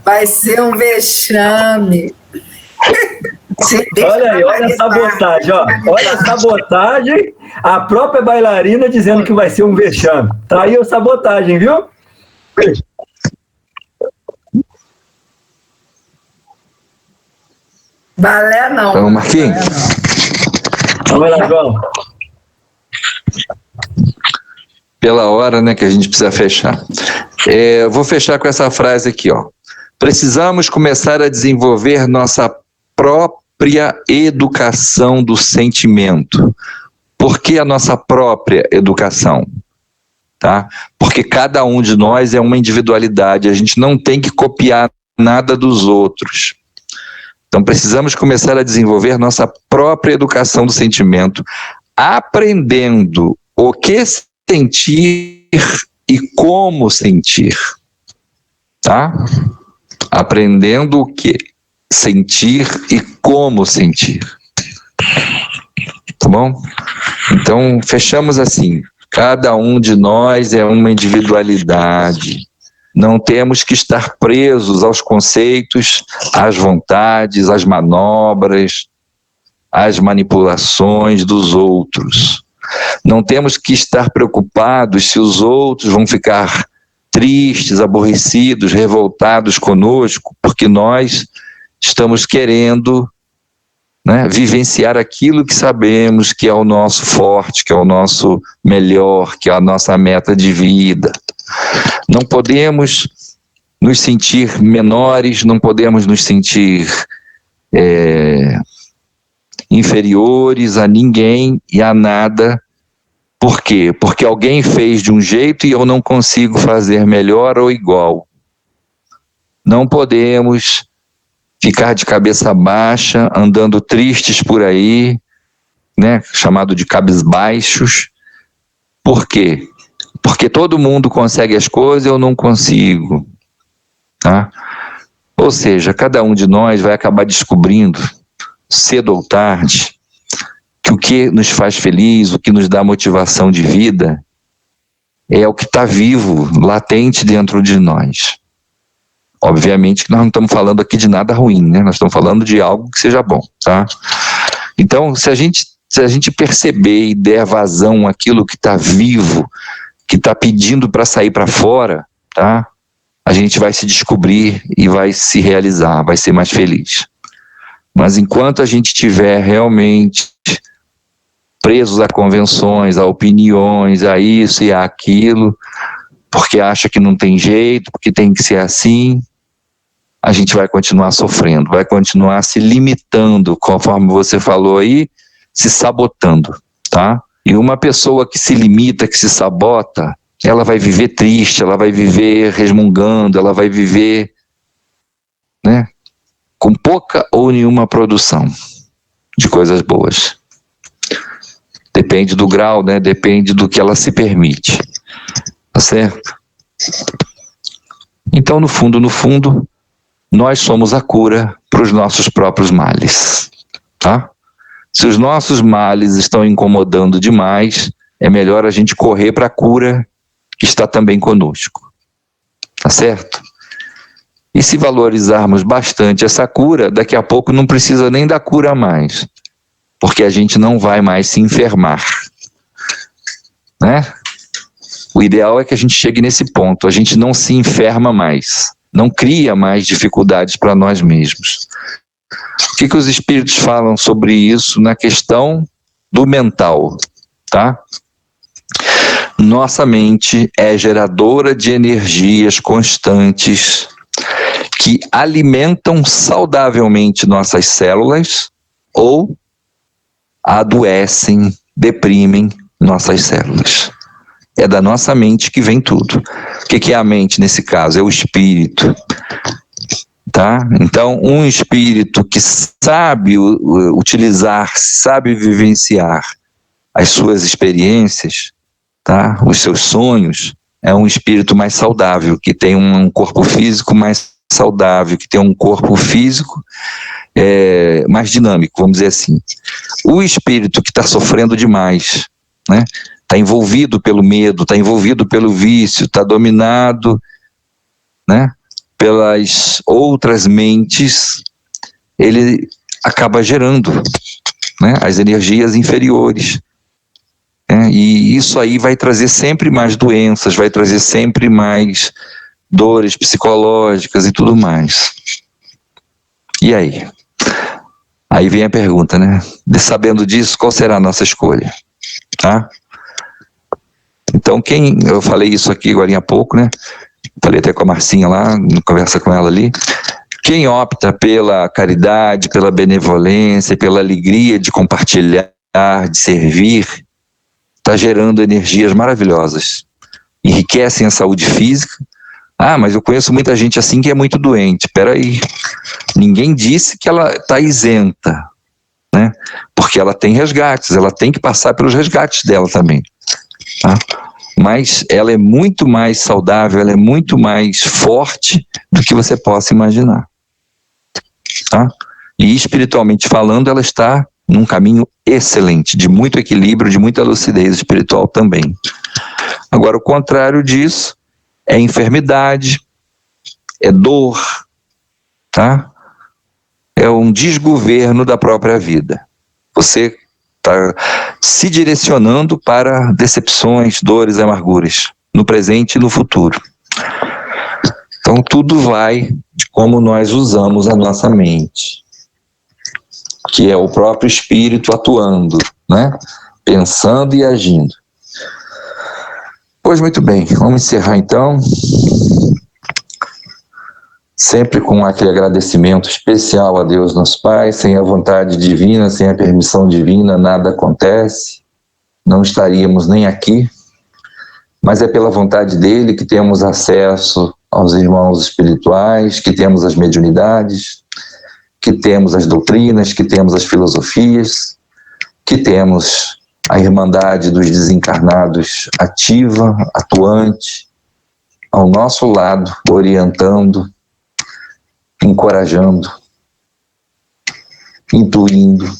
Vai ser um vexame. Olha aí, olha a sabotagem, ó. Olha a sabotagem, a própria bailarina dizendo que vai ser um vexame. Tá aí a sabotagem, viu? Balé não. Então, Marquinhos. Vamos lá, João. Pela hora, né, que a gente precisa fechar. Eu vou fechar com essa frase aqui, ó. Precisamos começar a desenvolver nossa própria educação do sentimento. Por que a nossa própria educação? Tá? Porque cada um de nós é uma individualidade, a gente não tem que copiar nada dos outros. Então precisamos começar a desenvolver nossa própria educação do sentimento, aprendendo o que sentir e como sentir. Tá? Aprendendo o que sentir e como sentir. Tá bom? Então, fechamos assim. Cada um de nós é uma individualidade. Não temos que estar presos aos conceitos, às vontades, às manobras, às manipulações dos outros. Não temos que estar preocupados se os outros vão ficar tristes, aborrecidos, revoltados conosco, porque nós estamos querendo, né, vivenciar aquilo que sabemos que é o nosso forte, que é o nosso melhor, que é a nossa meta de vida. Não podemos nos sentir menores, não podemos nos sentir inferiores a ninguém e a nada. Por quê? Porque alguém fez de um jeito e eu não consigo fazer melhor ou igual. Não podemos ficar de cabeça baixa, andando tristes por aí, né, chamado de cabisbaixos. Por quê? Porque todo mundo consegue as coisas, eu não consigo. Tá? Ou seja, cada um de nós vai acabar descobrindo, cedo ou tarde, que o que nos faz feliz, o que nos dá motivação de vida, é o que está vivo, latente dentro de nós. Obviamente que nós não estamos falando aqui de nada ruim, né? Nós estamos falando de algo que seja bom, tá? Então, se a gente perceber e der vazão àquilo que está vivo, que está pedindo para sair para fora, tá? A gente vai se descobrir e vai se realizar, vai ser mais feliz. Mas enquanto a gente estiver realmente presos a convenções, a opiniões, a isso e a aquilo, porque acha que não tem jeito, porque tem que ser assim, a gente vai continuar sofrendo, vai continuar se limitando, conforme você falou aí, se sabotando, tá? E uma pessoa que se limita, que se sabota, ela vai viver triste, ela vai viver resmungando, ela vai viver, né, com pouca ou nenhuma produção de coisas boas. Depende do grau, né? Depende do que ela se permite. Tá certo? Então, no fundo, nós somos a cura para os nossos próprios males. Tá? Se os nossos males estão incomodando demais, é melhor a gente correr para a cura que está também conosco. Tá certo? E se valorizarmos bastante essa cura, daqui a pouco não precisa nem da cura mais, porque a gente não vai mais se enfermar. Né? O ideal é que a gente chegue nesse ponto, a gente não se enferma mais, não cria mais dificuldades para nós mesmos. O que os espíritos falam sobre isso na questão do mental, tá? Nossa mente é geradora de energias constantes que alimentam saudavelmente nossas células ou adoecem, deprimem nossas células. É da nossa mente que vem tudo. O que é a mente nesse caso? É o espírito. Tá? Então, um espírito que sabe utilizar, sabe vivenciar as suas experiências, tá? Os seus sonhos, é um espírito mais saudável, que tem um corpo físico mais saudável, que tem um corpo físico mais dinâmico, vamos dizer assim. O espírito que está sofrendo demais, né? Está envolvido pelo medo, está envolvido pelo vício, está dominado, né, pelas outras mentes, ele acaba gerando, né, as energias inferiores. E isso aí vai trazer sempre mais doenças, vai trazer sempre mais dores psicológicas e tudo mais. E aí? Aí vem a pergunta, né? Sabendo disso, qual será a nossa escolha? Tá? Então, eu falei isso aqui agora há pouco, né? Falei até com a Marcinha lá, conversa com ela ali. Quem opta pela caridade, pela benevolência, pela alegria de compartilhar, de servir, está gerando energias maravilhosas. Enriquecem a saúde física. Ah, mas eu conheço muita gente assim que é muito doente. Espera aí. Ninguém disse que ela está isenta, né? Porque ela tem resgates, ela tem que passar pelos resgates dela também. Tá? Mas ela é muito mais saudável, ela é muito mais forte do que você possa imaginar. Tá? E espiritualmente falando, ela está num caminho excelente, de muito equilíbrio, de muita lucidez espiritual também. Agora, o contrário disso é enfermidade, é dor, tá? É um desgoverno da própria vida. Você está se direcionando para decepções, dores, amarguras, no presente e no futuro. Então, tudo vai de como nós usamos a nossa mente, que é o próprio espírito atuando, né? Pensando e agindo. Pois muito bem, vamos encerrar então. Sempre com aquele agradecimento especial a Deus nosso Pai. Sem a vontade divina, sem a permissão divina, nada acontece. Não estaríamos nem aqui. Mas é pela vontade dele que temos acesso aos irmãos espirituais, que temos as mediunidades, que temos as doutrinas, que temos as filosofias, que temos a Irmandade dos Desencarnados ativa, atuante, ao nosso lado, orientando, encorajando, intuindo,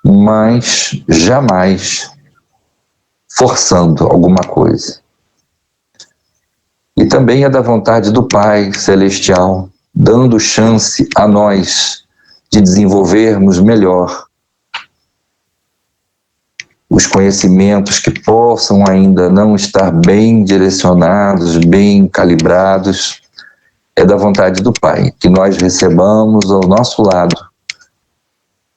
mas jamais forçando alguma coisa. E também é da vontade do Pai Celestial, dando chance a nós de desenvolvermos melhor os conhecimentos que possam ainda não estar bem direcionados, bem calibrados. É da vontade do Pai que nós recebamos ao nosso lado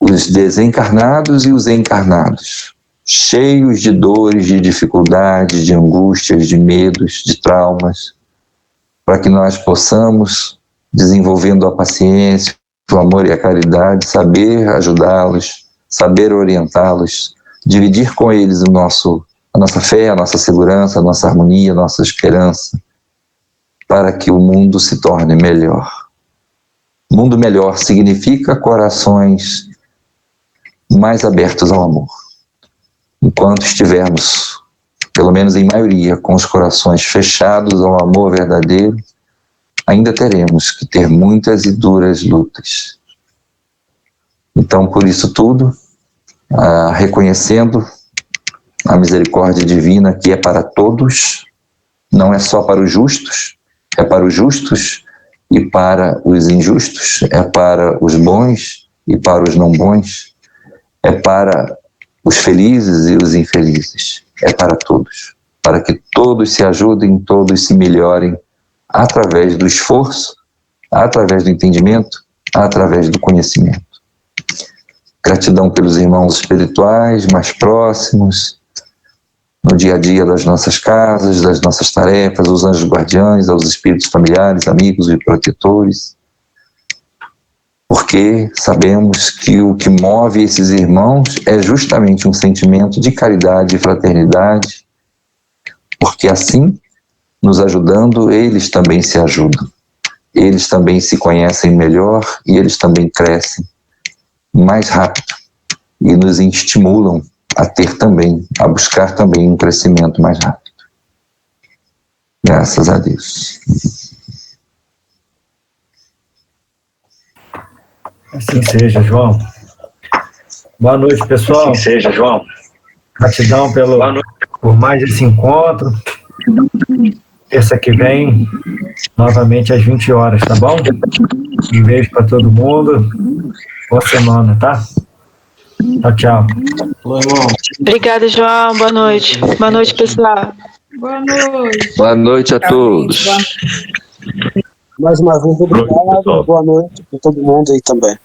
os desencarnados e os encarnados, cheios de dores, de dificuldades, de angústias, de medos, de traumas, para que nós possamos, desenvolvendo a paciência, o amor e a caridade, saber ajudá-los, saber orientá-los, dividir com eles a nossa fé, a nossa segurança, a nossa harmonia, a nossa esperança, para que o mundo se torne melhor. Mundo melhor significa corações mais abertos ao amor. Enquanto estivermos, pelo menos em maioria, com os corações fechados ao amor verdadeiro, ainda teremos que ter muitas e duras lutas. Então, por isso tudo, reconhecendo a misericórdia divina que é para todos, não é só para os justos, é para os justos e para os injustos, é para os bons e para os não bons, é para os felizes e os infelizes, é para todos, para que todos se ajudem, todos se melhorem através do esforço, através do entendimento, através do conhecimento. Gratidão pelos irmãos espirituais mais próximos, no dia a dia das nossas casas, das nossas tarefas, aos anjos guardiães, aos espíritos familiares, amigos e protetores, porque sabemos que o que move esses irmãos é justamente um sentimento de caridade e fraternidade, porque assim, nos ajudando, eles também se ajudam, eles também se conhecem melhor e eles também crescem mais rápido e nos estimulam a ter também, a buscar também um crescimento mais rápido. Graças a Deus. Assim seja, João. Boa noite, pessoal. Assim seja, João. Gratidão por mais esse encontro. Terça que vem, novamente às 20 horas, tá bom? Um beijo para todo mundo. Boa semana, tá? Tchau, tchau. Obrigada, João. Boa noite. Boa noite, pessoal. Boa noite. Boa noite a todos. Mais uma vez, obrigado. Boa noite para todo mundo aí também.